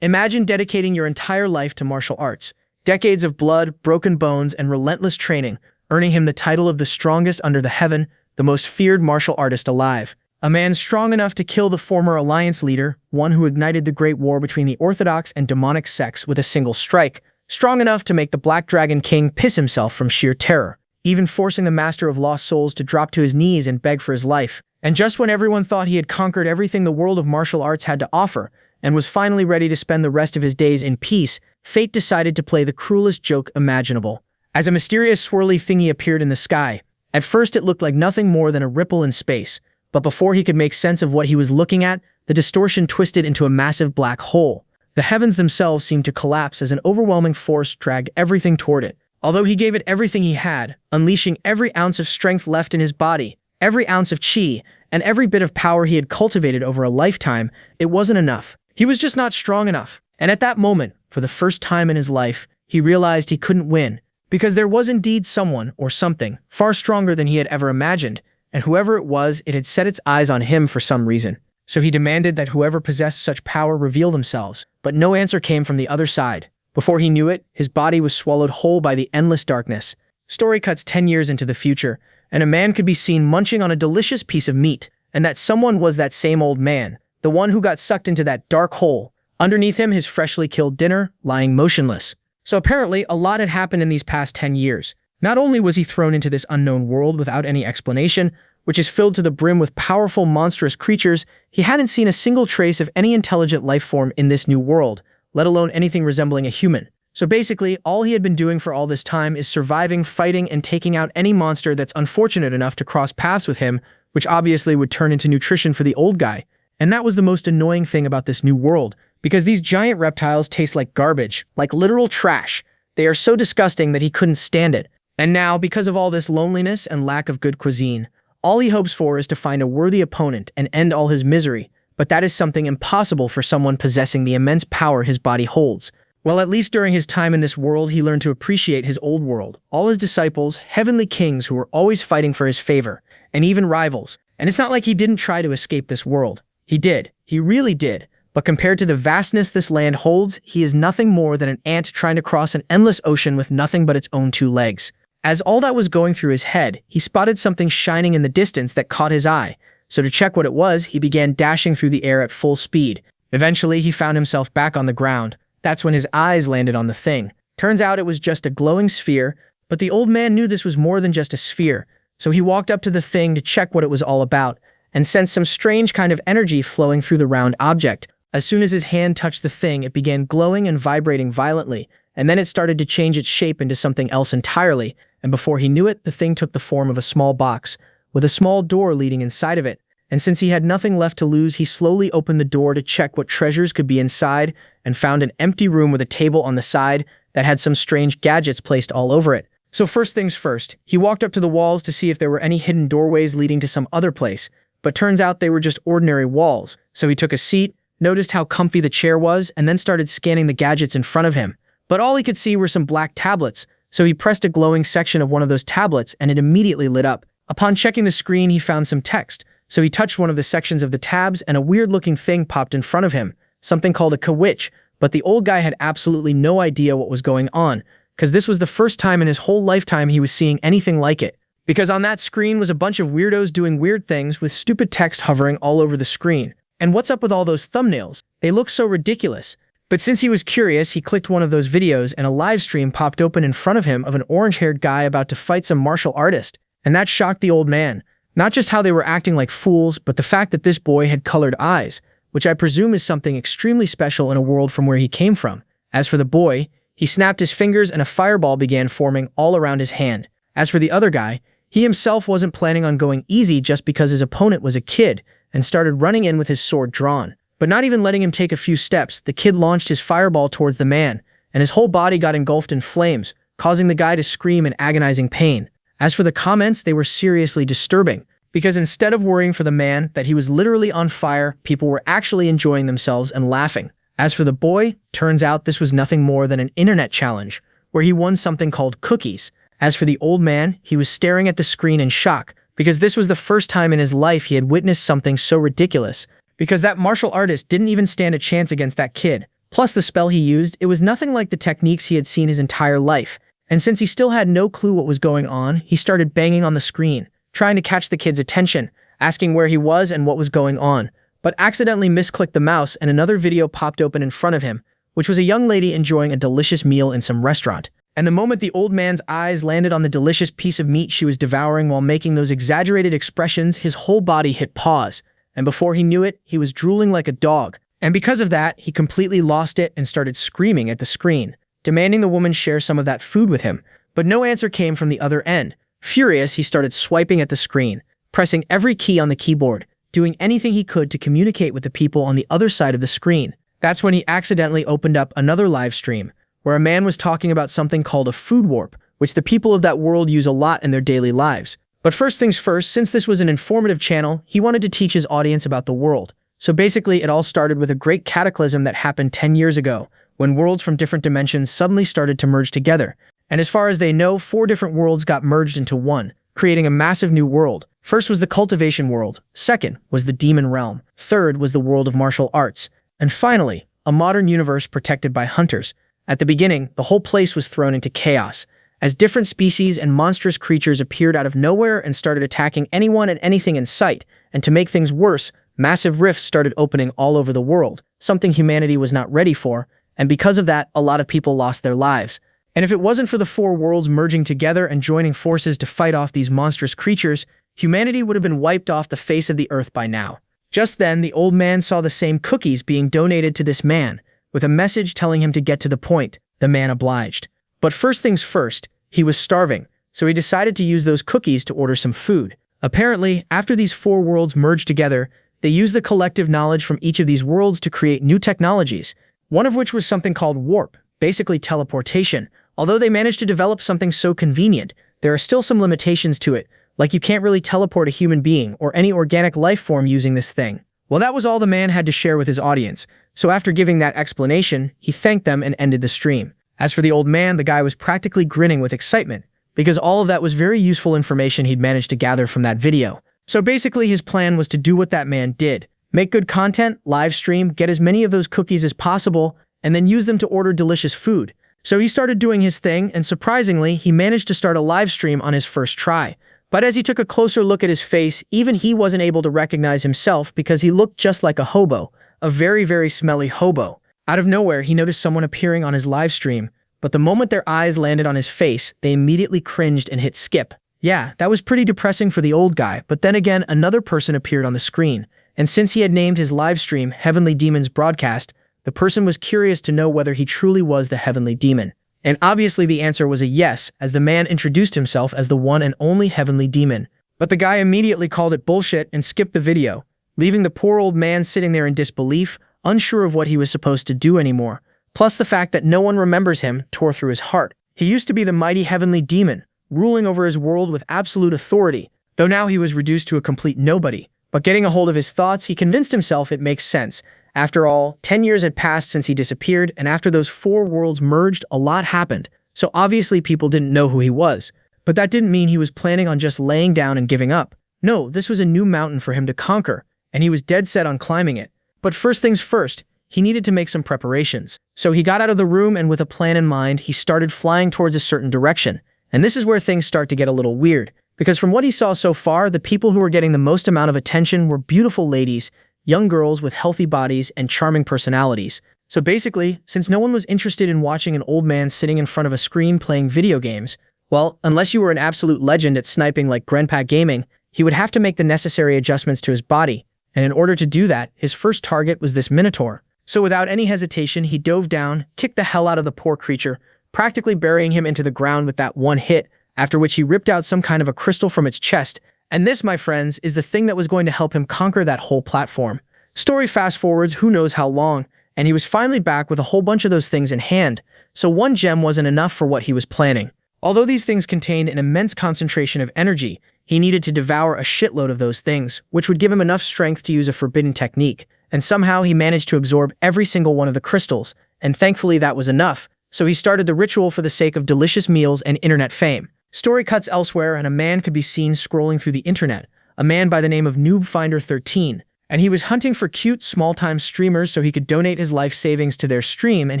Imagine dedicating your entire life to martial arts. Decades of blood, broken bones, and relentless training, earning him the title of the strongest under the heaven, the most feared martial artist alive. A man strong enough to kill the former alliance leader, one who ignited the great war between the orthodox and demonic sects with a single strike. Strong enough to make the Black Dragon King piss himself from sheer terror, even forcing the Master of Lost Souls to drop to his knees and beg for his life. And just when everyone thought he had conquered everything the world of martial arts had to offer, and was finally ready to spend the rest of his days in peace, fate decided to play the cruelest joke imaginable. As a mysterious swirly thingy appeared in the sky, at first it looked like nothing more than a ripple in space, but before he could make sense of what he was looking at, the distortion twisted into a massive black hole. The heavens themselves seemed to collapse as an overwhelming force dragged everything toward it. Although he gave it everything he had, unleashing every ounce of strength left in his body, every ounce of chi, and every bit of power he had cultivated over a lifetime, it wasn't enough. He was just not strong enough. And at that moment, for the first time in his life, he realized he couldn't win, because there was indeed someone or something far stronger than he had ever imagined, and whoever it was, it had set its eyes on him for some reason. So he demanded that whoever possessed such power reveal themselves, but no answer came from the other side. Before he knew it, his body was swallowed whole by the endless darkness. Story cuts 10 years into the future, and a man could be seen munching on a delicious piece of meat, and that someone was that same old man, the one who got sucked into that dark hole. Underneath him, his freshly killed dinner, lying motionless. So apparently, a lot had happened in these past 10 years. Not only was he thrown into this unknown world without any explanation, which is filled to the brim with powerful, monstrous creatures, he hadn't seen a single trace of any intelligent life form in this new world, let alone anything resembling a human. So basically, all he had been doing for all this time is surviving, fighting, and taking out any monster that's unfortunate enough to cross paths with him, which obviously would turn into nutrition for the old guy. And that was the most annoying thing about this new world, because these giant reptiles taste like garbage, like literal trash. They are so disgusting that he couldn't stand it. And now, because of all this loneliness and lack of good cuisine, all he hopes for is to find a worthy opponent and end all his misery, but that is something impossible for someone possessing the immense power his body holds. Well, at least during his time in this world, he learned to appreciate his old world, all his disciples, heavenly kings who were always fighting for his favor, and even rivals. And it's not like he didn't try to escape this world. He did. He really did. But compared to the vastness this land holds, he is nothing more than an ant trying to cross an endless ocean with nothing but its own 2 legs. As all that was going through his head, he spotted something shining in the distance that caught his eye. So to check what it was, he began dashing through the air at full speed. Eventually, he found himself back on the ground. That's when his eyes landed on the thing. Turns out it was just a glowing sphere, but the old man knew this was more than just a sphere. So he walked up to the thing to check what it was all about, and sensed some strange kind of energy flowing through the round object. As soon as his hand touched the thing, it began glowing and vibrating violently, and then it started to change its shape into something else entirely, and before he knew it, the thing took the form of a small box, with a small door leading inside of it. And since he had nothing left to lose, he slowly opened the door to check what treasures could be inside, and found an empty room with a table on the side that had some strange gadgets placed all over it. So first things first, he walked up to the walls to see if there were any hidden doorways leading to some other place, but turns out they were just ordinary walls. So he took a seat, noticed how comfy the chair was, and then started scanning the gadgets in front of him. But all he could see were some black tablets, so he pressed a glowing section of one of those tablets and it immediately lit up. Upon checking the screen, he found some text, so he touched one of the sections of the tabs and a weird-looking thing popped in front of him, something called a kawaiiKoto, but the old guy had absolutely no idea what was going on, because this was the first time in his whole lifetime he was seeing anything like it. Because on that screen was a bunch of weirdos doing weird things with stupid text hovering all over the screen. And what's up with all those thumbnails? They look so ridiculous. But since he was curious, he clicked one of those videos and a live stream popped open in front of him of an orange-haired guy about to fight some martial artist. And that shocked the old man. Not just how they were acting like fools, but the fact that this boy had colored eyes, which I presume is something extremely special in a world from where he came from. As for the boy, he snapped his fingers and a fireball began forming all around his hand. As for the other guy, he himself wasn't planning on going easy just because his opponent was a kid, and started running in with his sword drawn. But not even letting him take a few steps, the kid launched his fireball towards the man, and his whole body got engulfed in flames, causing the guy to scream in agonizing pain. As for the comments, they were seriously disturbing, because instead of worrying for the man that he was literally on fire, people were actually enjoying themselves and laughing. As for the boy, turns out this was nothing more than an internet challenge, where he won something called cookies. As for the old man, he was staring at the screen in shock, because this was the first time in his life he had witnessed something so ridiculous, because that martial artist didn't even stand a chance against that kid. Plus the spell he used, it was nothing like the techniques he had seen his entire life. And since he still had no clue what was going on, he started banging on the screen, trying to catch the kid's attention, asking where he was and what was going on, but accidentally misclicked the mouse and another video popped open in front of him, which was a young lady enjoying a delicious meal in some restaurant. And the moment the old man's eyes landed on the delicious piece of meat she was devouring while making those exaggerated expressions, his whole body hit pause, and before he knew it, he was drooling like a dog. And because of that, he completely lost it and started screaming at the screen, demanding the woman share some of that food with him, but no answer came from the other end. Furious, he started swiping at the screen, pressing every key on the keyboard, doing anything he could to communicate with the people on the other side of the screen. That's when he accidentally opened up another live stream, where a man was talking about something called a food warp, which the people of that world use a lot in their daily lives. But first things first, since this was an informative channel, he wanted to teach his audience about the world. So basically, it all started with a great cataclysm that happened 10 years ago, when worlds from different dimensions suddenly started to merge together. And as far as they know, 4 different worlds got merged into one, creating a massive new world. First was the cultivation world, second was the demon realm, third was the world of martial arts, and finally, a modern universe protected by hunters. At the beginning, the whole place was thrown into chaos, as different species and monstrous creatures appeared out of nowhere and started attacking anyone and anything in sight, and to make things worse, massive rifts started opening all over the world, something humanity was not ready for, and because of that, a lot of people lost their lives. And if it wasn't for the 4 worlds merging together and joining forces to fight off these monstrous creatures, humanity would have been wiped off the face of the earth by now. Just then, the old man saw the same cookies being donated to this man, with a message telling him to get to the point. The man obliged. But first things first, he was starving, so he decided to use those cookies to order some food. Apparently, after these 4 worlds merged together, they used the collective knowledge from each of these worlds to create new technologies, one of which was something called warp, basically teleportation. Although they managed to develop something so convenient, there are still some limitations to it, like you can't really teleport a human being or any organic life form using this thing. Well, that was all the man had to share with his audience, so after giving that explanation, he thanked them and ended the stream. As for the old man, the guy was practically grinning with excitement, because all of that was very useful information he'd managed to gather from that video. So basically his plan was to do what that man did. Make good content, live stream, get as many of those cookies as possible, and then use them to order delicious food. So he started doing his thing, and surprisingly, he managed to start a live stream on his first try. But as he took a closer look at his face, even he wasn't able to recognize himself because he looked just like a hobo, a very, very smelly hobo. Out of nowhere, he noticed someone appearing on his live stream, but the moment their eyes landed on his face, they immediately cringed and hit skip. Yeah, that was pretty depressing for the old guy, but then again, another person appeared on the screen, and since he had named his live stream Heavenly Demons Broadcast, the person was curious to know whether he truly was the Heavenly Demon. And obviously the answer was a yes, as the man introduced himself as the one and only Heavenly Demon. But the guy immediately called it bullshit and skipped the video, leaving the poor old man sitting there in disbelief, unsure of what he was supposed to do anymore. Plus the fact that no one remembers him tore through his heart. He used to be the mighty Heavenly Demon, ruling over his world with absolute authority, though now he was reduced to a complete nobody. But getting a hold of his thoughts, he convinced himself it makes sense. After all, 10 years had passed since he disappeared, and after those 4 worlds merged, a lot happened. So obviously people didn't know who he was. But that didn't mean he was planning on just laying down and giving up. No, this was a new mountain for him to conquer, and he was dead set on climbing it. But first things first, he needed to make some preparations. So he got out of the room, and with a plan in mind, he started flying towards a certain direction. And this is where things start to get a little weird, because from what he saw so far, the people who were getting the most amount of attention were beautiful ladies, young girls with healthy bodies and charming personalities. So basically, since no one was interested in watching an old man sitting in front of a screen playing video games, well, unless you were an absolute legend at sniping like Grandpa Gaming, he would have to make the necessary adjustments to his body. And in order to do that, his first target was this Minotaur. So without any hesitation, he dove down, kicked the hell out of the poor creature, practically burying him into the ground with that one hit, after which he ripped out some kind of a crystal from its chest. And this, my friends, is the thing that was going to help him conquer that whole platform. Story fast forwards who knows how long, and he was finally back with a whole bunch of those things in hand, so one gem wasn't enough for what he was planning. Although these things contained an immense concentration of energy, he needed to devour a shitload of those things, which would give him enough strength to use a forbidden technique, and somehow he managed to absorb every single one of the crystals, and thankfully that was enough, so he started the ritual for the sake of delicious meals and internet fame. Story cuts elsewhere, and a man could be seen scrolling through the internet, a man by the name of Noob Finder 13. And he was hunting for cute, small-time streamers so he could donate his life savings to their stream and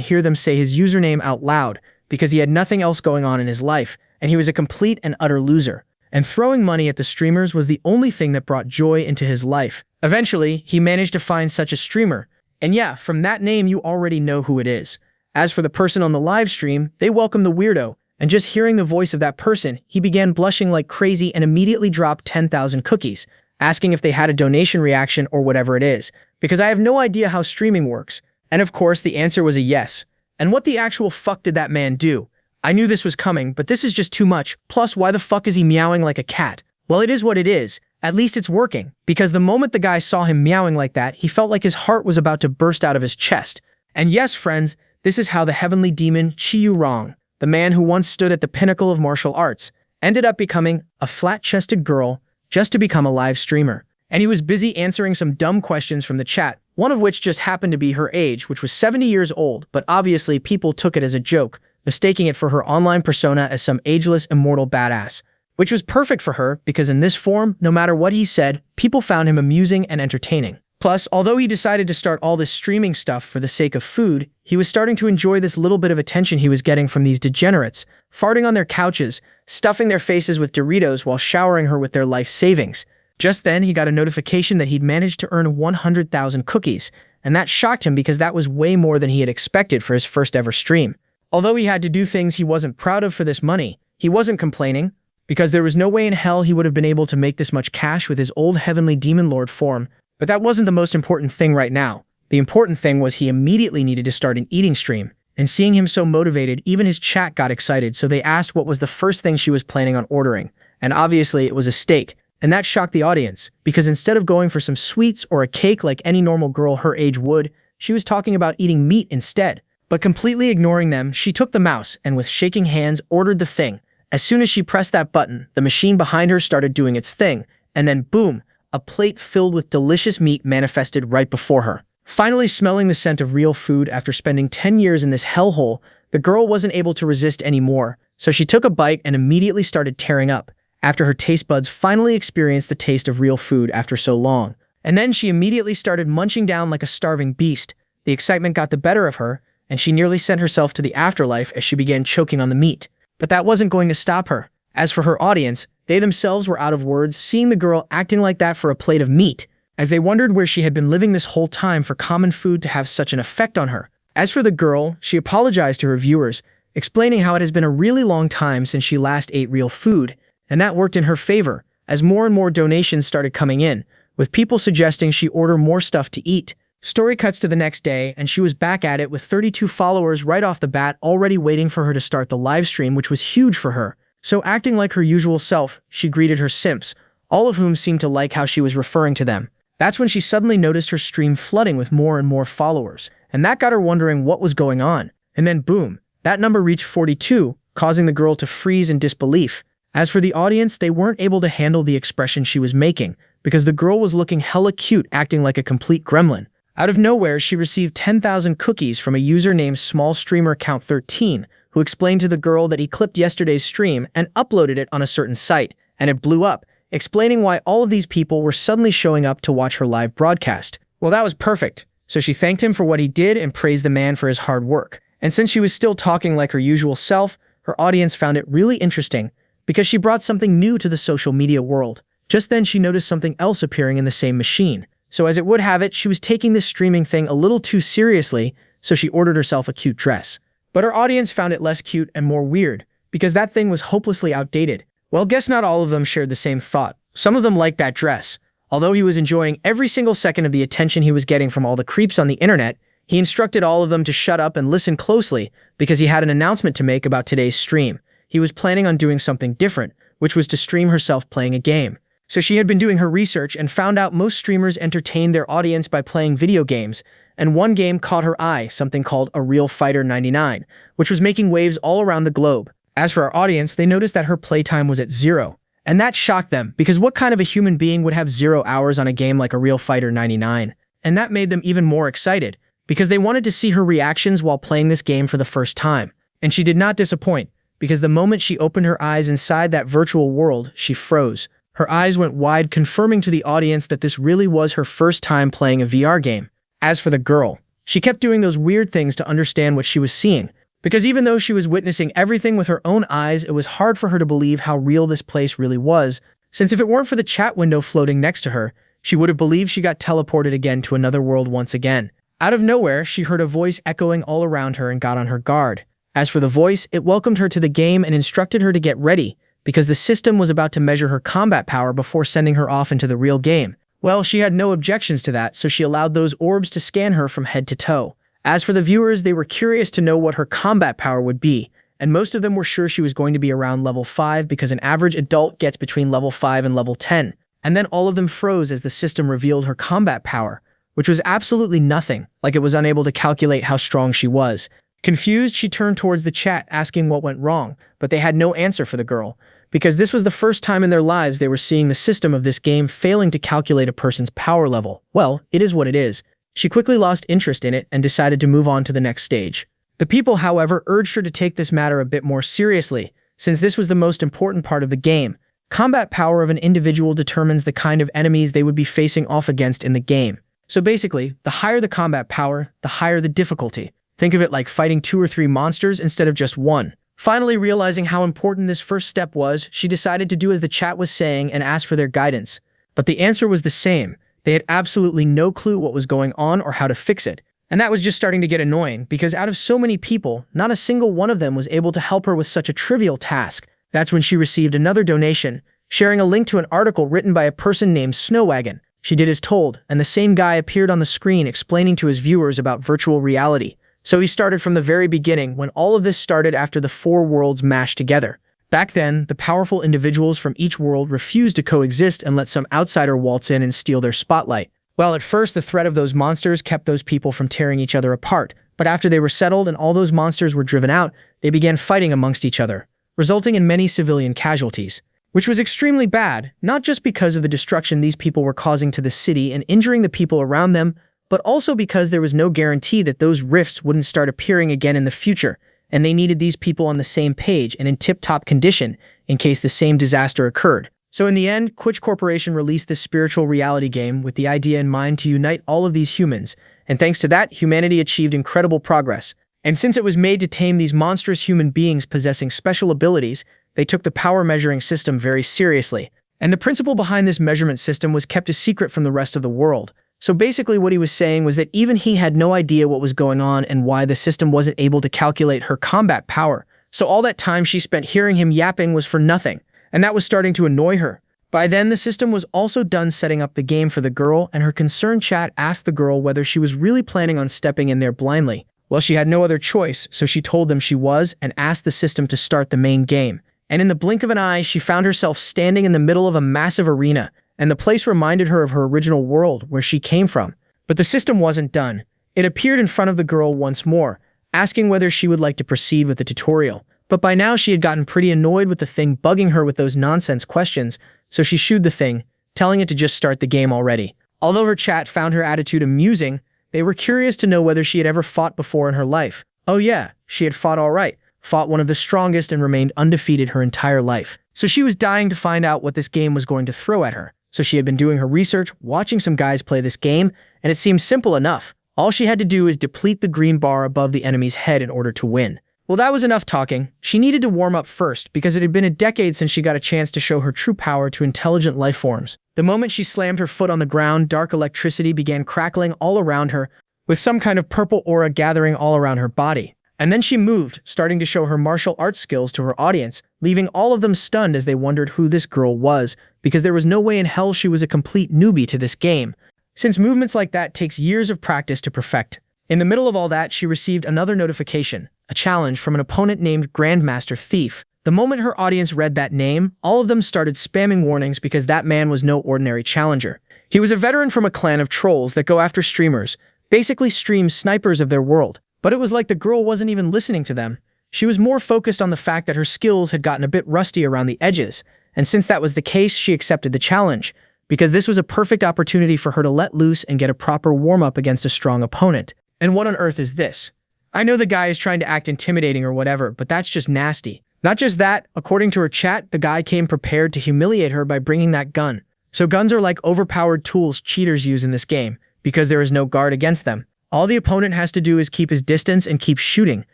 hear them say his username out loud because he had nothing else going on in his life, and he was a complete and utter loser. And throwing money at the streamers was the only thing that brought joy into his life. Eventually, he managed to find such a streamer. And yeah, from that name you already know who it is. As for the person on the live stream, they welcomed the weirdo, and just hearing the voice of that person, he began blushing like crazy and immediately dropped 10,000 cookies, asking if they had a donation reaction or whatever it is, because I have no idea how streaming works. And of course, the answer was a yes. And what the actual fuck did that man do? I knew this was coming, but this is just too much. Plus, why the fuck is he meowing like a cat? Well, it is what it is. At least it's working, because the moment the guy saw him meowing like that, he felt like his heart was about to burst out of his chest. And yes, friends, this is how the heavenly demon Chi-Yu-Rong, the man who once stood at the pinnacle of martial arts, ended up becoming a flat-chested girl just to become a live streamer. And he was busy answering some dumb questions from the chat, one of which just happened to be her age, which was 70 years old, but obviously people took it as a joke, mistaking it for her online persona as some ageless, immortal badass. Which was perfect for her, because in this form, no matter what he said, people found him amusing and entertaining. Plus, although he decided to start all this streaming stuff for the sake of food, he was starting to enjoy this little bit of attention he was getting from these degenerates, farting on their couches, stuffing their faces with Doritos while showering her with their life savings. Just then, he got a notification that he'd managed to earn 100,000 cookies, and that shocked him because that was way more than he had expected for his first ever stream. Although he had to do things he wasn't proud of for this money, he wasn't complaining, because there was no way in hell he would have been able to make this much cash with his old heavenly demon lord form. But that wasn't the most important thing right now. The important thing was he immediately needed to start an eating stream, and seeing him so motivated, even his chat got excited, so they asked what was the first thing she was planning on ordering, and obviously it was a steak. And that shocked the audience, because instead of going for some sweets or a cake like any normal girl her age would, she was talking about eating meat instead. But completely ignoring them, she took the mouse and with shaking hands ordered the thing. As soon as she pressed that button, the machine behind her started doing its thing, and then boom, a plate filled with delicious meat manifested right before her. Finally smelling the scent of real food after spending 10 years in this hellhole, the girl wasn't able to resist anymore, so she took a bite and immediately started tearing up, after her taste buds finally experienced the taste of real food after so long. And then she immediately started munching down like a starving beast. The excitement got the better of her, and she nearly sent herself to the afterlife as she began choking on the meat. But that wasn't going to stop her. As for her audience, they themselves were out of words seeing the girl acting like that for a plate of meat, as they wondered where she had been living this whole time for common food to have such an effect on her. As for the girl, she apologized to her viewers, explaining how it has been a really long time since she last ate real food, and that worked in her favor, as more and more donations started coming in, with people suggesting she order more stuff to eat. Story cuts to the next day, and she was back at it with 32 followers right off the bat already waiting for her to start the live stream, which was huge for her. So acting like her usual self, she greeted her simps, all of whom seemed to like how she was referring to them. That's when she suddenly noticed her stream flooding with more and more followers, and that got her wondering what was going on. And then boom, that number reached 42, causing the girl to freeze in disbelief. As for the audience, they weren't able to handle the expression she was making, because the girl was looking hella cute, acting like a complete gremlin. Out of nowhere, she received 10,000 cookies from a user named SmallStreamerCount13, who explained to the girl that he clipped yesterday's stream and uploaded it on a certain site, and it blew up, explaining why all of these people were suddenly showing up to watch her live broadcast. Well, that was perfect. So she thanked him for what he did and praised the man for his hard work. And since she was still talking like her usual self, her audience found it really interesting, because she brought something new to the social media world. Just then she noticed something else appearing in the same machine. So as it would have it, she was taking this streaming thing a little too seriously, so she ordered herself a cute dress. But her audience found it less cute and more weird, because that thing was hopelessly outdated. Well, guess not all of them shared the same thought. Some of them liked that dress. Although he was enjoying every single second of the attention he was getting from all the creeps on the internet, he instructed all of them to shut up and listen closely, because he had an announcement to make about today's stream. He was planning on doing something different, which was to stream herself playing a game. So she had been doing her research and found out most streamers entertain their audience by playing video games, and one game caught her eye, something called A Real Fighter 99, which was making waves all around the globe. As for our audience, they noticed that her playtime was at 0, and that shocked them, because what kind of a human being would have 0 hours on a game like A Real Fighter 99? And that made them even more excited, because they wanted to see her reactions while playing this game for the first time. And she did not disappoint, because the moment she opened her eyes inside that virtual world, she froze. Her eyes went wide, confirming to the audience that this really was her first time playing a VR game. As for the girl, she kept doing those weird things to understand what she was seeing, because even though she was witnessing everything with her own eyes, it was hard for her to believe how real this place really was, since if it weren't for the chat window floating next to her, she would have believed she got teleported again to another world once again. Out of nowhere, she heard a voice echoing all around her and got on her guard. As for the voice, it welcomed her to the game and instructed her to get ready, because the system was about to measure her combat power before sending her off into the real game. Well, she had no objections to that, so she allowed those orbs to scan her from head to toe. As for the viewers, they were curious to know what her combat power would be, and most of them were sure she was going to be around level 5 because an average adult gets between level 5 and level 10. And then all of them froze as the system revealed her combat power, which was absolutely nothing, like it was unable to calculate how strong she was. Confused, she turned towards the chat asking what went wrong, but they had no answer for the girl, because this was the first time in their lives they were seeing the system of this game failing to calculate a person's power level. Well, it is what it is. She quickly lost interest in it and decided to move on to the next stage. The people, however, urged her to take this matter a bit more seriously, since this was the most important part of the game. Combat power of an individual determines the kind of enemies they would be facing off against in the game. So basically, the higher the combat power, the higher the difficulty. Think of it like fighting 2 or 3 monsters instead of just one. Finally realizing how important this first step was, she decided to do as the chat was saying and asked for their guidance. But the answer was the same. They had absolutely no clue what was going on or how to fix it. And that was just starting to get annoying, because out of so many people, not a single one of them was able to help her with such a trivial task. That's when she received another donation, sharing a link to an article written by a person named Snowwagon. She did as told, and the same guy appeared on the screen explaining to his viewers about virtual reality. So he started from the very beginning, when all of this started after the 4 worlds mashed together. Back then, the powerful individuals from each world refused to coexist and let some outsider waltz in and steal their spotlight. Well, at first, the threat of those monsters kept those people from tearing each other apart, but after they were settled and all those monsters were driven out, they began fighting amongst each other, resulting in many civilian casualties, which was extremely bad, not just because of the destruction these people were causing to the city and injuring the people around them, but also because there was no guarantee that those rifts wouldn't start appearing again in the future, and they needed these people on the same page and in tip-top condition in case the same disaster occurred. So in the end, Quiche Corporation released this spiritual reality game with the idea in mind to unite all of these humans, and thanks to that, humanity achieved incredible progress. And since it was made to tame these monstrous human beings possessing special abilities, they took the power measuring system very seriously. And the principle behind this measurement system was kept a secret from the rest of the world. So basically what he was saying was that even he had no idea what was going on and why the system wasn't able to calculate her combat power. So all that time she spent hearing him yapping was for nothing, and that was starting to annoy her. By then, the system was also done setting up the game for the girl, and her concerned chat asked the girl whether she was really planning on stepping in there blindly. Well, she had no other choice, so she told them she was and asked the system to start the main game. And in the blink of an eye, she found herself standing in the middle of a massive arena, and the place reminded her of her original world where she came from. But the system wasn't done. It appeared in front of the girl once more, asking whether she would like to proceed with the tutorial. But by now she had gotten pretty annoyed with the thing bugging her with those nonsense questions, so she shooed the thing, telling it to just start the game already. Although her chat found her attitude amusing, they were curious to know whether she had ever fought before in her life. Oh yeah, she had fought all right, fought one of the strongest and remained undefeated her entire life. So she was dying to find out what this game was going to throw at her. So she had been doing her research, watching some guys play this game, and it seemed simple enough. All she had to do is deplete the green bar above the enemy's head in order to win. Well, that was enough talking. She needed to warm up first because it had been a decade since she got a chance to show her true power to intelligent life forms. The moment she slammed her foot on the ground, dark electricity began crackling all around her, with some kind of purple aura gathering all around her body. And then she moved, starting to show her martial arts skills to her audience, leaving all of them stunned as they wondered who this girl was, because there was no way in hell she was a complete newbie to this game, since movements like that takes years of practice to perfect. In the middle of all that, she received another notification, a challenge from an opponent named Grandmaster Thief. The moment her audience read that name, all of them started spamming warnings because that man was no ordinary challenger. He was a veteran from a clan of trolls that go after streamers, basically stream snipers of their world. But it was like the girl wasn't even listening to them. She was more focused on the fact that her skills had gotten a bit rusty around the edges, and since that was the case, she accepted the challenge, because this was a perfect opportunity for her to let loose and get a proper warm-up against a strong opponent. And what on earth is this? I know the guy is trying to act intimidating or whatever, but that's just nasty. Not just that, according to her chat, the guy came prepared to humiliate her by bringing that gun. So guns are like overpowered tools cheaters use in this game, because there is no guard against them. All the opponent has to do is keep his distance and keep shooting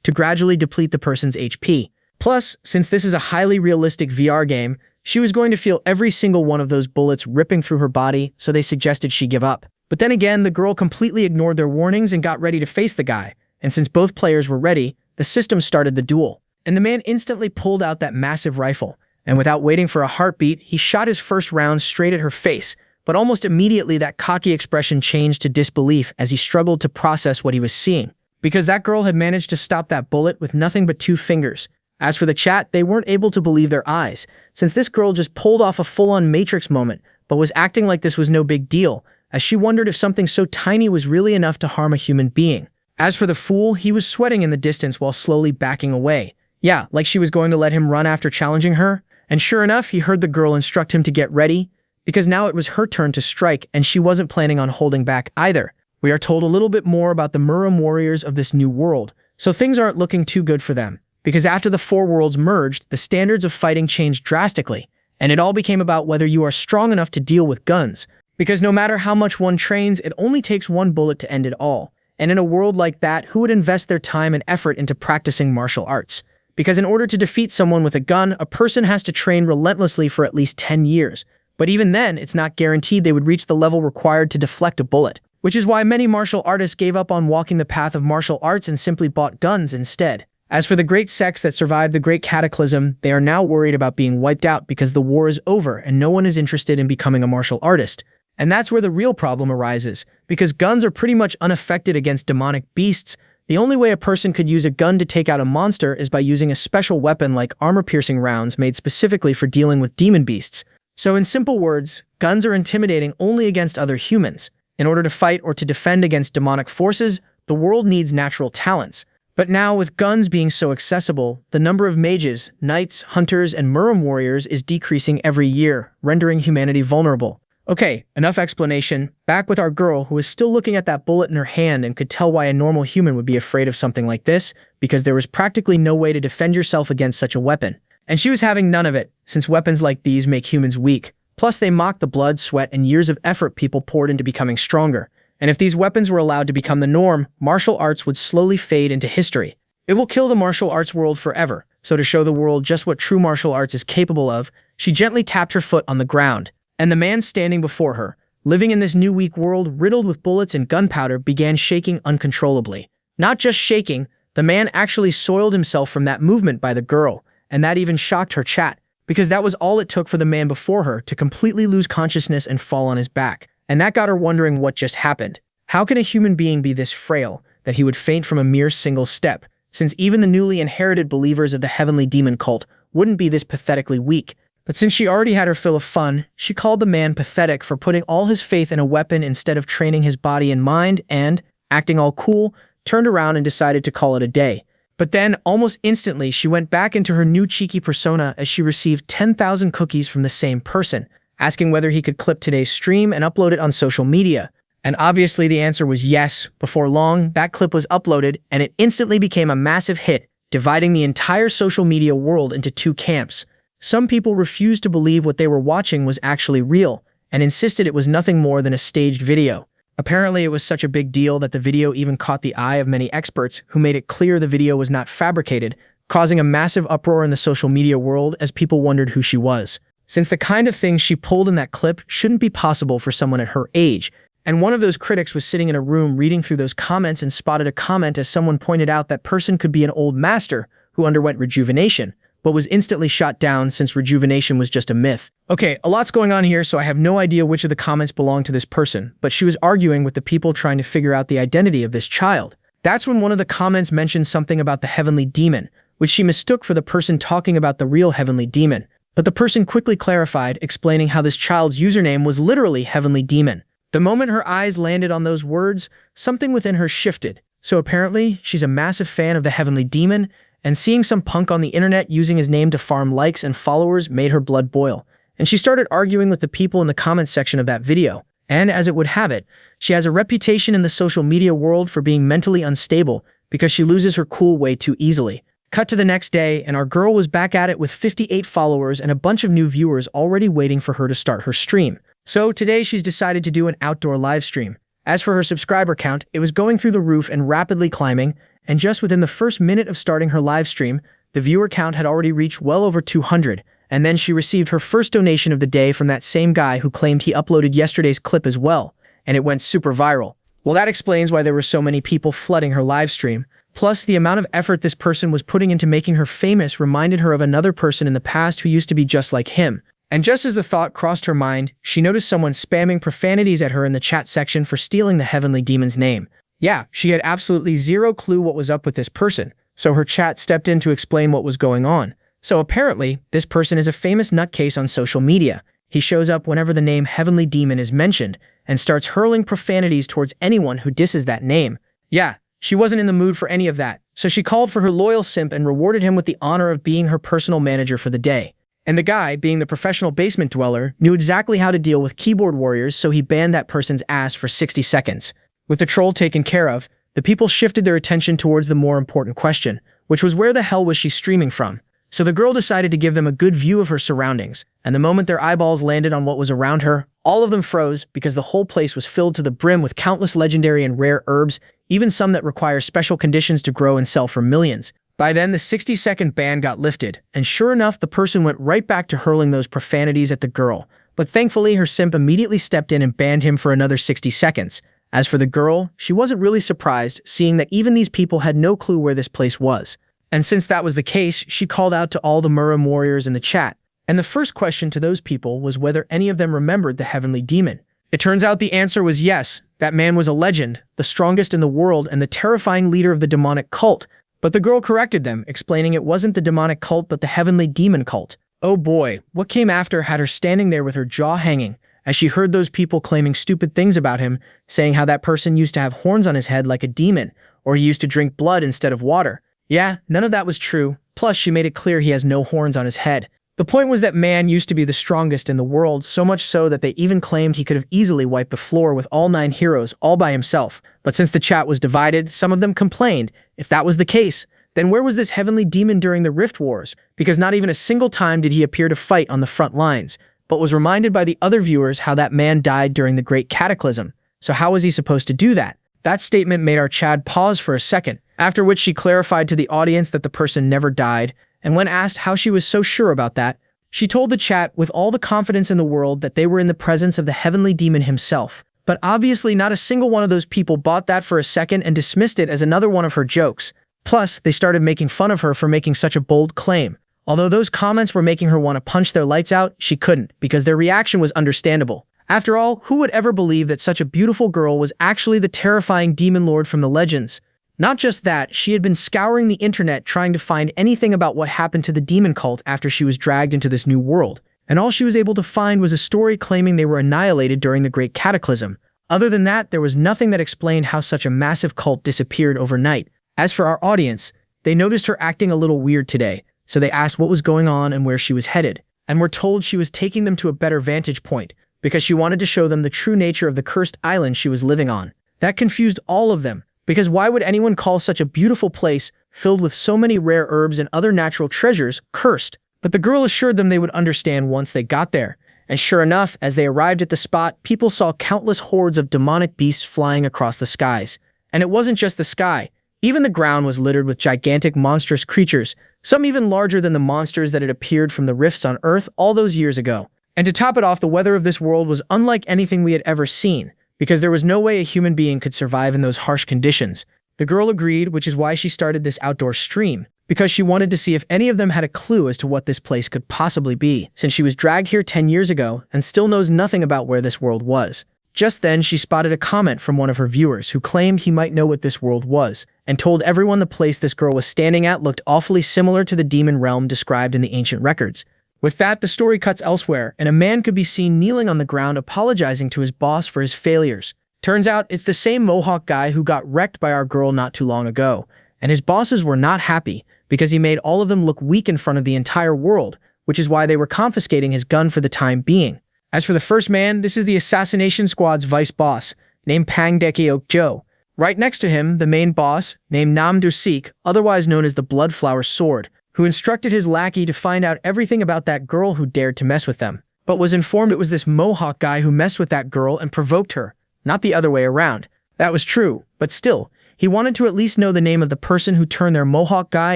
to gradually deplete the person's HP. Plus, since this is a highly realistic VR game, she was going to feel every single one of those bullets ripping through her body, so they suggested she give up. But then again, the girl completely ignored their warnings and got ready to face the guy. And since both players were ready, the system started the duel. And the man instantly pulled out that massive rifle, and without waiting for a heartbeat, he shot his first round straight at her face. But almost immediately, that cocky expression changed to disbelief as he struggled to process what he was seeing. Because that girl had managed to stop that bullet with nothing but 2 fingers. As for the chat, they weren't able to believe their eyes, since this girl just pulled off a full-on Matrix moment, but was acting like this was no big deal, as she wondered if something so tiny was really enough to harm a human being. As for the fool, he was sweating in the distance while slowly backing away. Yeah, like she was going to let him run after challenging her. And sure enough, he heard the girl instruct him to get ready, because now it was her turn to strike and she wasn't planning on holding back either. We are told a little bit more about the Muram warriors of this new world, so things aren't looking too good for them. Because after the 4 worlds merged, the standards of fighting changed drastically, and it all became about whether you are strong enough to deal with guns. Because no matter how much one trains, it only takes 1 bullet to end it all. And in a world like that, who would invest their time and effort into practicing martial arts? Because in order to defeat someone with a gun, a person has to train relentlessly for at least 10 years. But even then, it's not guaranteed they would reach the level required to deflect a bullet. Which is why many martial artists gave up on walking the path of martial arts and simply bought guns instead. As for the great sects that survived the Great Cataclysm, they are now worried about being wiped out because the war is over and no one is interested in becoming a martial artist. And that's where the real problem arises, because guns are pretty much unaffected against demonic beasts. The only way a person could use a gun to take out a monster is by using a special weapon like armor-piercing rounds made specifically for dealing with demon beasts. So in simple words, guns are intimidating only against other humans. In order to fight or to defend against demonic forces, the world needs natural talents. But now, with guns being so accessible, the number of mages, knights, hunters, and Muram warriors is decreasing every year, rendering humanity vulnerable. Okay, enough explanation. Back with our girl, who is still looking at that bullet in her hand and could tell why a normal human would be afraid of something like this, because there was practically no way to defend yourself against such a weapon. And she was having none of it, since weapons like these make humans weak. Plus, they mock the blood, sweat, and years of effort people poured into becoming stronger. And if these weapons were allowed to become the norm, martial arts would slowly fade into history. It will kill the martial arts world forever. So to show the world just what true martial arts is capable of, she gently tapped her foot on the ground. And the man standing before her, living in this new weak world riddled with bullets and gunpowder, began shaking uncontrollably. Not just shaking, the man actually soiled himself from that movement by the girl, and that even shocked her chat, because that was all it took for the man before her to completely lose consciousness and fall on his back. And that got her wondering what just happened. How can a human being be this frail that he would faint from a mere single step, since even the newly inherited believers of the heavenly demon cult wouldn't be this pathetically weak? But since she already had her fill of fun, she called the man pathetic for putting all his faith in a weapon instead of training his body and mind and, acting all cool, turned around and decided to call it a day. But then, almost instantly, she went back into her new cheeky persona as she received 10,000 cookies from the same person, asking whether he could clip today's stream and upload it on social media. And obviously the answer was yes. Before long, that clip was uploaded and it instantly became a massive hit, dividing the entire social media world into 2 camps. Some people refused to believe what they were watching was actually real and insisted it was nothing more than a staged video. Apparently it was such a big deal that the video even caught the eye of many experts who made it clear the video was not fabricated, causing a massive uproar in the social media world as people wondered who she was. Since the kind of things she pulled in that clip shouldn't be possible for someone at her age. And one of those critics was sitting in a room reading through those comments and spotted a comment as someone pointed out that person could be an old master who underwent rejuvenation, but was instantly shot down since rejuvenation was just a myth. Okay, a lot's going on here, so I have no idea which of the comments belong to this person, but she was arguing with the people trying to figure out the identity of this child. That's when one of the comments mentioned something about the heavenly demon, which she mistook for the person talking about the real heavenly demon. But the person quickly clarified, explaining how this child's username was literally heavenly demon. The moment her eyes landed on those words, something within her shifted. So apparently, she's a massive fan of the heavenly demon, and seeing some punk on the internet using his name to farm likes and followers made her blood boil. And she started arguing with the people in the comments section of that video. And as it would have it, she has a reputation in the social media world for being mentally unstable because she loses her cool way too easily. Cut to the next day, and our girl was back at it with 58 followers and a bunch of new viewers already waiting for her to start her stream. So today she's decided to do an outdoor live stream. As for her subscriber count, it was going through the roof and rapidly climbing, and just within the first minute of starting her live stream, the viewer count had already reached well over 200, and then she received her first donation of the day from that same guy who claimed he uploaded yesterday's clip as well, and it went super viral. Well, that explains why there were so many people flooding her live stream. Plus, the amount of effort this person was putting into making her famous reminded her of another person in the past who used to be just like him. And just as the thought crossed her mind, she noticed someone spamming profanities at her in the chat section for stealing the heavenly demon's name. Yeah, she had absolutely zero clue what was up with this person, so her chat stepped in to explain what was going on. So apparently, this person is a famous nutcase on social media. He shows up whenever the name Heavenly Demon is mentioned, and starts hurling profanities towards anyone who disses that name. Yeah, she wasn't in the mood for any of that, so she called for her loyal simp and rewarded him with the honor of being her personal manager for the day. And the guy, being the professional basement dweller, knew exactly how to deal with keyboard warriors, so he banned that person's ass for 60 seconds. With the troll taken care of, the people shifted their attention towards the more important question, which was where the hell was she streaming from? So the girl decided to give them a good view of her surroundings, and the moment their eyeballs landed on what was around her, all of them froze because the whole place was filled to the brim with countless legendary and rare herbs, even some that require special conditions to grow and sell for millions. By then, the 60-second ban got lifted, and sure enough, the person went right back to hurling those profanities at the girl. But thankfully, her simp immediately stepped in and banned him for another 60 seconds. As for the girl, she wasn't really surprised, seeing that even these people had no clue where this place was. And since that was the case, she called out to all the Muram warriors in the chat. And the first question to those people was whether any of them remembered the heavenly demon. It turns out the answer was yes. That man was a legend, the strongest in the world and the terrifying leader of the demonic cult. But the girl corrected them, explaining it wasn't the demonic cult but the heavenly demon cult. Oh boy, what came after had her standing there with her jaw hanging, as she heard those people claiming stupid things about him, saying how that person used to have horns on his head like a demon, or he used to drink blood instead of water. Yeah, none of that was true, plus she made it clear he has no horns on his head. The point was that man used to be the strongest in the world, so much so that they even claimed he could have easily wiped the floor with all 9 heroes all by himself. But since the chat was divided, some of them complained. If that was the case, then where was this heavenly demon during the Rift Wars? Because not even a single time did he appear to fight on the front lines, but was reminded by the other viewers how that man died during the Great Cataclysm. So how was he supposed to do that? That statement made our Chad pause for a second, after which she clarified to the audience that the person never died, and when asked how she was so sure about that, she told the chat with all the confidence in the world that they were in the presence of the heavenly demon himself. But obviously not a single one of those people bought that for a second and dismissed it as another one of her jokes. Plus, they started making fun of her for making such a bold claim. Although those comments were making her want to punch their lights out, she couldn't, because their reaction was understandable. After all, who would ever believe that such a beautiful girl was actually the terrifying demon lord from the legends? Not just that, she had been scouring the internet trying to find anything about what happened to the demon cult after she was dragged into this new world, and all she was able to find was a story claiming they were annihilated during the Great Cataclysm. Other than that, there was nothing that explained how such a massive cult disappeared overnight. As for our audience, they noticed her acting a little weird today, so they asked what was going on and where she was headed, and were told she was taking them to a better vantage point, because she wanted to show them the true nature of the cursed island she was living on. That confused all of them, because why would anyone call such a beautiful place, filled with so many rare herbs and other natural treasures, cursed? But the girl assured them they would understand once they got there. And sure enough, as they arrived at the spot, people saw countless hordes of demonic beasts flying across the skies. And it wasn't just the sky. Even the ground was littered with gigantic monstrous creatures, some even larger than the monsters that had appeared from the rifts on Earth all those years ago. And to top it off, the weather of this world was unlike anything we had ever seen, because there was no way a human being could survive in those harsh conditions. The girl agreed, which is why she started this outdoor stream, because she wanted to see if any of them had a clue as to what this place could possibly be, since she was dragged here 10 years ago and still knows nothing about where this world was. Just then, she spotted a comment from one of her viewers who claimed he might know what this world was, and told everyone the place this girl was standing at looked awfully similar to the demon realm described in the ancient records. With that, the story cuts elsewhere, and a man could be seen kneeling on the ground apologizing to his boss for his failures. Turns out, it's the same Mohawk guy who got wrecked by our girl not too long ago, and his bosses were not happy because he made all of them look weak in front of the entire world, which is why they were confiscating his gun for the time being. As for the first man, this is the Assassination Squad's vice boss, named Pang Dekeok Jo. Right next to him, the main boss, named Nam Dusik, otherwise known as the Bloodflower Sword, who instructed his lackey to find out everything about that girl who dared to mess with them, but was informed it was this Mohawk guy who messed with that girl and provoked her, not the other way around. That was true, but still, he wanted to at least know the name of the person who turned their Mohawk guy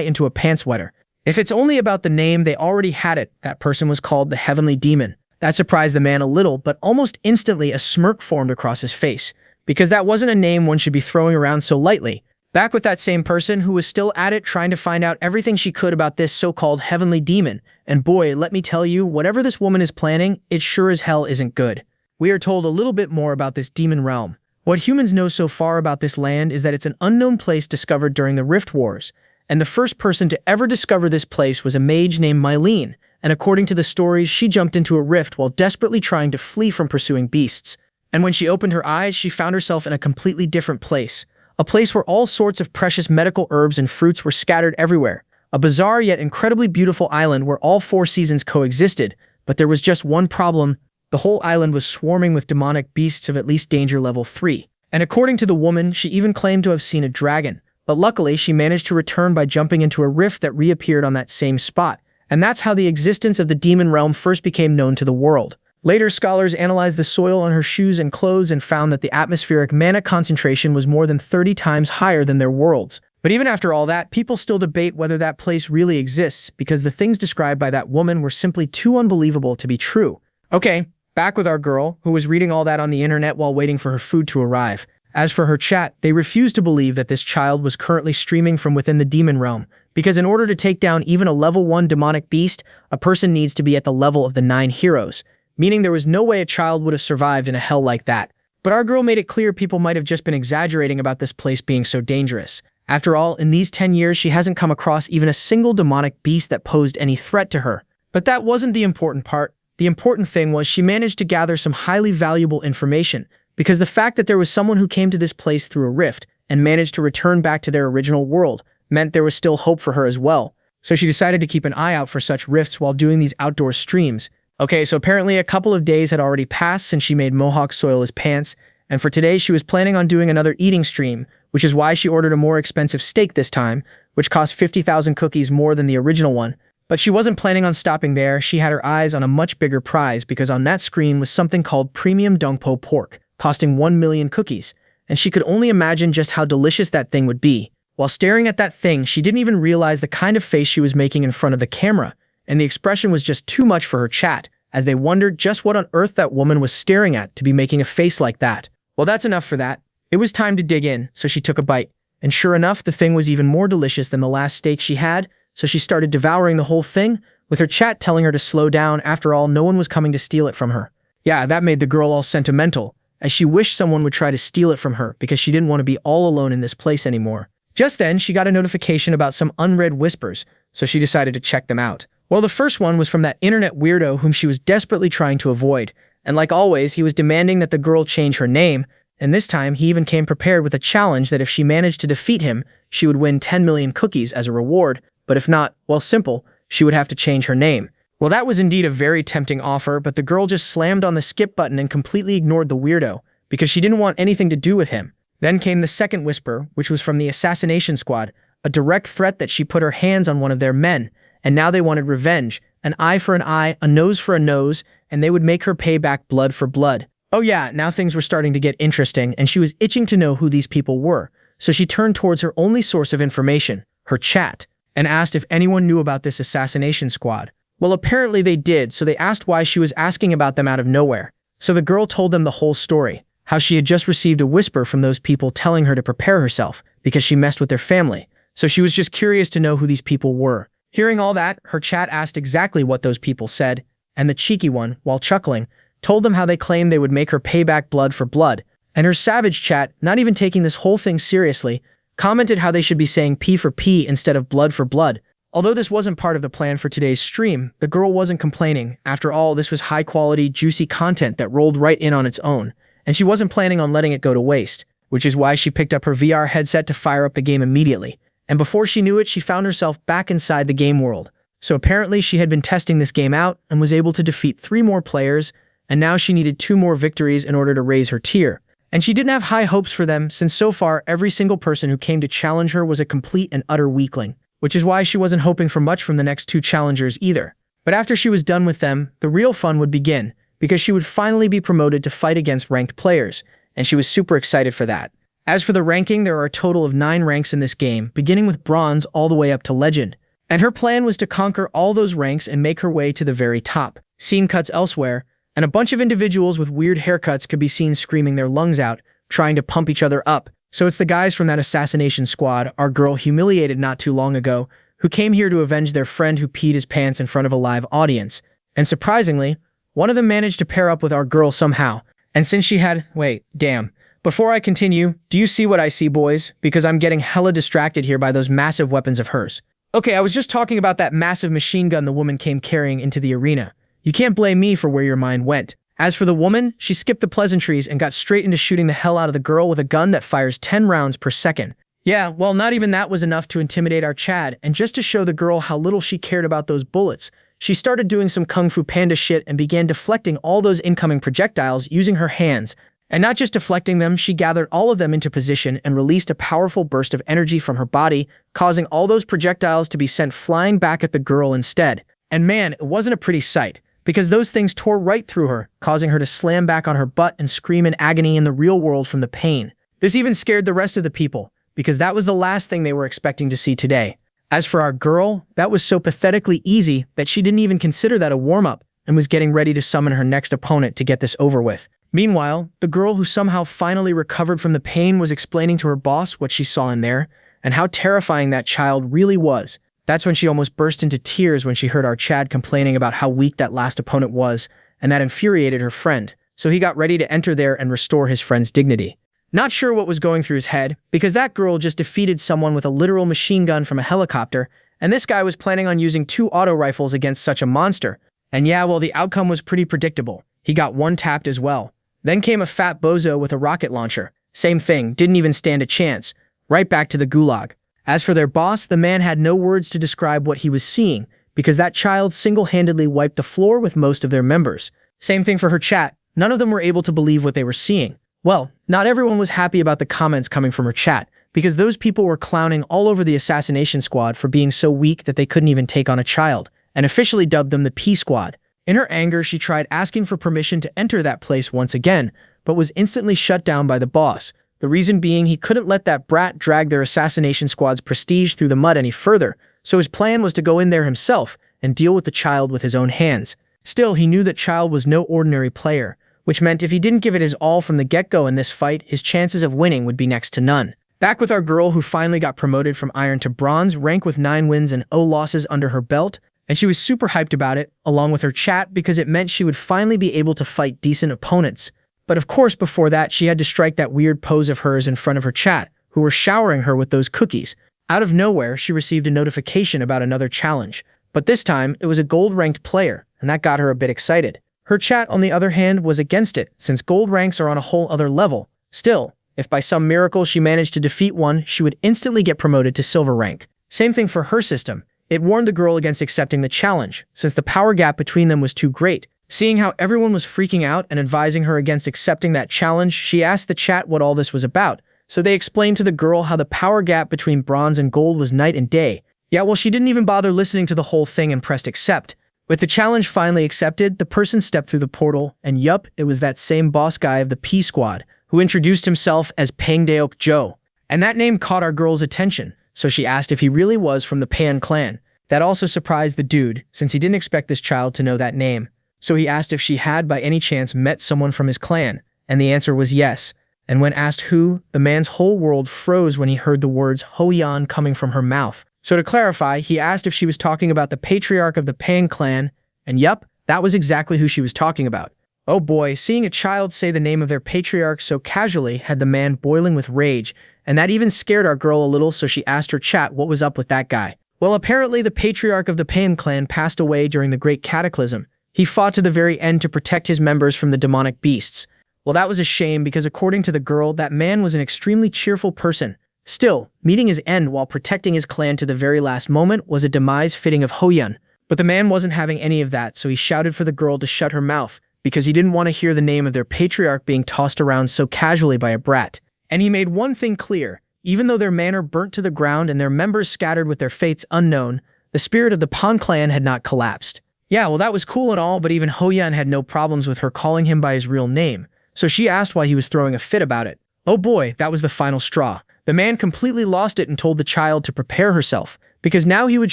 into a pants wetter. If it's only about the name, they already had it. That person was called the Heavenly Demon. That surprised the man a little, but almost instantly a smirk formed across his face, because that wasn't a name one should be throwing around so lightly. Back with that same person who was still at it trying to find out everything she could about this so-called Heavenly Demon. And boy, let me tell you, whatever this woman is planning, it sure as hell isn't good. We are told a little bit more about this demon realm. What humans know so far about this land is that it's an unknown place discovered during the Rift Wars, and the first person to ever discover this place was a mage named Mylene, and according to the stories, she jumped into a rift while desperately trying to flee from pursuing beasts. And when she opened her eyes, she found herself in a completely different place. A place where all sorts of precious medical herbs and fruits were scattered everywhere. A bizarre yet incredibly beautiful island where all four seasons coexisted, but there was just one problem. The whole island was swarming with demonic beasts of at least danger level 3. And according to the woman, she even claimed to have seen a dragon. But luckily, she managed to return by jumping into a rift that reappeared on that same spot. And that's how the existence of the demon realm first became known to the world. Later, scholars analyzed the soil on her shoes and clothes and found that the atmospheric mana concentration was more than 30 times higher than their world's. But even after all that, people still debate whether that place really exists because the things described by that woman were simply too unbelievable to be true. Okay, back with our girl, who was reading all that on the internet while waiting for her food to arrive. As for her chat, they refused to believe that this child was currently streaming from within the demon realm, because in order to take down even a level 1 demonic beast, a person needs to be at the level of the 9 heroes, meaning there was no way a child would have survived in a hell like that. But our girl made it clear people might have just been exaggerating about this place being so dangerous. After all, in these 10 years, she hasn't come across even a single demonic beast that posed any threat to her. But that wasn't the important part. The important thing was she managed to gather some highly valuable information, because the fact that there was someone who came to this place through a rift and managed to return back to their original world meant there was still hope for her as well. So she decided to keep an eye out for such rifts while doing these outdoor streams. Okay, so apparently a couple of days had already passed since she made Mohawk soil as pants, and for today she was planning on doing another eating stream, which is why she ordered a more expensive steak this time, which cost 50,000 cookies more than the original one. But she wasn't planning on stopping there. She had her eyes on a much bigger prize because on that screen was something called premium dongpo pork, costing 1 million cookies, and she could only imagine just how delicious that thing would be. While staring at that thing, she didn't even realize the kind of face she was making in front of the camera, and the expression was just too much for her chat, as they wondered just what on earth that woman was staring at to be making a face like that. Well, that's enough for that. It was time to dig in, so she took a bite, and sure enough, the thing was even more delicious than the last steak she had, so she started devouring the whole thing, with her chat telling her to slow down. After all, no one was coming to steal it from her. Yeah, that made the girl all sentimental, as she wished someone would try to steal it from her because she didn't want to be all alone in this place anymore. Just then, she got a notification about some unread whispers, so she decided to check them out. Well, the first one was from that internet weirdo whom she was desperately trying to avoid, and like always, he was demanding that the girl change her name, and this time he even came prepared with a challenge that if she managed to defeat him, she would win 10 million cookies as a reward, but if not, well, simple, she would have to change her name. Well, that was indeed a very tempting offer, but the girl just slammed on the skip button and completely ignored the weirdo, because she didn't want anything to do with him. Then came the second whisper, which was from the assassination squad, a direct threat that she put her hands on one of their men, and now they wanted revenge, an eye for an eye, a nose for a nose, and they would make her pay back blood for blood. Oh yeah, now things were starting to get interesting, and she was itching to know who these people were, so she turned towards her only source of information, her chat, and asked if anyone knew about this assassination squad. Well, apparently they did, so they asked why she was asking about them out of nowhere. So the girl told them the whole story, how she had just received a whisper from those people telling her to prepare herself because she messed with their family. So she was just curious to know who these people were. Hearing all that, her chat asked exactly what those people said, and the cheeky one, while chuckling, told them how they claimed they would make her pay back blood for blood. And her savage chat, not even taking this whole thing seriously, commented how they should be saying P for P instead of blood for blood. Although this wasn't part of the plan for today's stream, the girl wasn't complaining. After all, this was high-quality, juicy content that rolled right in on its own, and she wasn't planning on letting it go to waste, which is why she picked up her VR headset to fire up the game immediately. And before she knew it, she found herself back inside the game world. So apparently she had been testing this game out and was able to defeat 3 more players, and now she needed 2 more victories in order to raise her tier. And she didn't have high hopes for them since so far every single person who came to challenge her was a complete and utter weakling, which is why she wasn't hoping for much from the next two challengers either. But after she was done with them, the real fun would begin, because she would finally be promoted to fight against ranked players, and she was super excited for that. As for the ranking, there are a total of 9 ranks in this game, beginning with Bronze all the way up to Legend. And her plan was to conquer all those ranks and make her way to the very top. Scene cuts elsewhere, and a bunch of individuals with weird haircuts could be seen screaming their lungs out, trying to pump each other up. So it's the guys from that assassination squad our girl humiliated not too long ago, who came here to avenge their friend who peed his pants in front of a live audience. And surprisingly, one of them managed to pair up with our girl somehow. And since she had— wait, damn. Before I continue, do you see what I see, boys? Because I'm getting hella distracted here by those massive weapons of hers. Okay, I was just talking about that massive machine gun the woman came carrying into the arena. You can't blame me for where your mind went. As for the woman, she skipped the pleasantries and got straight into shooting the hell out of the girl with a gun that fires 10 rounds per second. Yeah, well, not even that was enough to intimidate our Chad, and just to show the girl how little she cared about those bullets, she started doing some Kung Fu Panda shit and began deflecting all those incoming projectiles using her hands. And not just deflecting them, she gathered all of them into position and released a powerful burst of energy from her body, causing all those projectiles to be sent flying back at the girl instead. And man, it wasn't a pretty sight, because those things tore right through her, causing her to slam back on her butt and scream in agony in the real world from the pain. This even scared the rest of the people, because that was the last thing they were expecting to see today. As for our girl, that was so pathetically easy that she didn't even consider that a warm-up and was getting ready to summon her next opponent to get this over with. Meanwhile, the girl who somehow finally recovered from the pain was explaining to her boss what she saw in there and how terrifying that child really was. That's when she almost burst into tears when she heard our Chad complaining about how weak that last opponent was, and that infuriated her friend, so he got ready to enter there and restore his friend's dignity. Not sure what was going through his head, because that girl just defeated someone with a literal machine gun from a helicopter, and this guy was planning on using 2 auto rifles against such a monster. And yeah, well, the outcome was pretty predictable. He got one tapped as well. Then came a fat bozo with a rocket launcher. Same thing, didn't even stand a chance. Right back to the gulag. As for their boss, the man had no words to describe what he was seeing, because that child single-handedly wiped the floor with most of their members. Same thing for her chat. None of them were able to believe what they were seeing. Well, not everyone was happy about the comments coming from her chat, because those people were clowning all over the assassination squad for being so weak that they couldn't even take on a child, and officially dubbed them the P Squad. In her anger, she tried asking for permission to enter that place once again, but was instantly shut down by the boss. The reason being he couldn't let that brat drag their assassination squad's prestige through the mud any further, so his plan was to go in there himself and deal with the child with his own hands. Still, he knew that child was no ordinary player, which meant if he didn't give it his all from the get-go in this fight, his chances of winning would be next to none. Back with our girl who finally got promoted from Iron to Bronze, rank with 9 wins and 0 losses under her belt, and she was super hyped about it, along with her chat, because it meant she would finally be able to fight decent opponents. But of course, before that, she had to strike that weird pose of hers in front of her chat, who were showering her with those cookies. Out of nowhere, she received a notification about another challenge, but this time, it was a gold-ranked player, and that got her a bit excited. Her chat, on the other hand, was against it, since gold ranks are on a whole other level. Still, if by some miracle she managed to defeat one, she would instantly get promoted to silver rank. Same thing for her system. It warned the girl against accepting the challenge, since the power gap between them was too great. Seeing how everyone was freaking out and advising her against accepting that challenge, she asked the chat what all this was about, so they explained to the girl how the power gap between bronze and gold was night and day. Yeah, well, she didn't even bother listening to the whole thing and pressed accept. With the challenge finally accepted, the person stepped through the portal, and yup, it was that same boss guy of the P Squad, who introduced himself as Pangdeok Joe. And that name caught our girl's attention, so she asked if he really was from the Pan clan. That also surprised the dude, since he didn't expect this child to know that name. So he asked if she had by any chance met someone from his clan, and the answer was yes. And when asked who, the man's whole world froze when he heard the words Hoyan coming from her mouth. So to clarify, he asked if she was talking about the patriarch of the Pan clan, and yup, that was exactly who she was talking about. Oh boy, seeing a child say the name of their patriarch so casually had the man boiling with rage, and that even scared our girl a little, so she asked her chat what was up with that guy. Well, apparently the patriarch of the Pan clan passed away during the Great Cataclysm. He fought to the very end to protect his members from the demonic beasts. Well, that was a shame because according to the girl, that man was an extremely cheerful person. Still, meeting his end while protecting his clan to the very last moment was a demise fitting of Hoyan. But the man wasn't having any of that, so he shouted for the girl to shut her mouth, because he didn't want to hear the name of their patriarch being tossed around so casually by a brat. And he made one thing clear: even though their manor burnt to the ground and their members scattered with their fates unknown, the spirit of the Pan clan had not collapsed. Yeah, well, that was cool and all, but even Hoyan had no problems with her calling him by his real name, so she asked why he was throwing a fit about it. Oh boy, that was the final straw. The man completely lost it and told the child to prepare herself, because now he would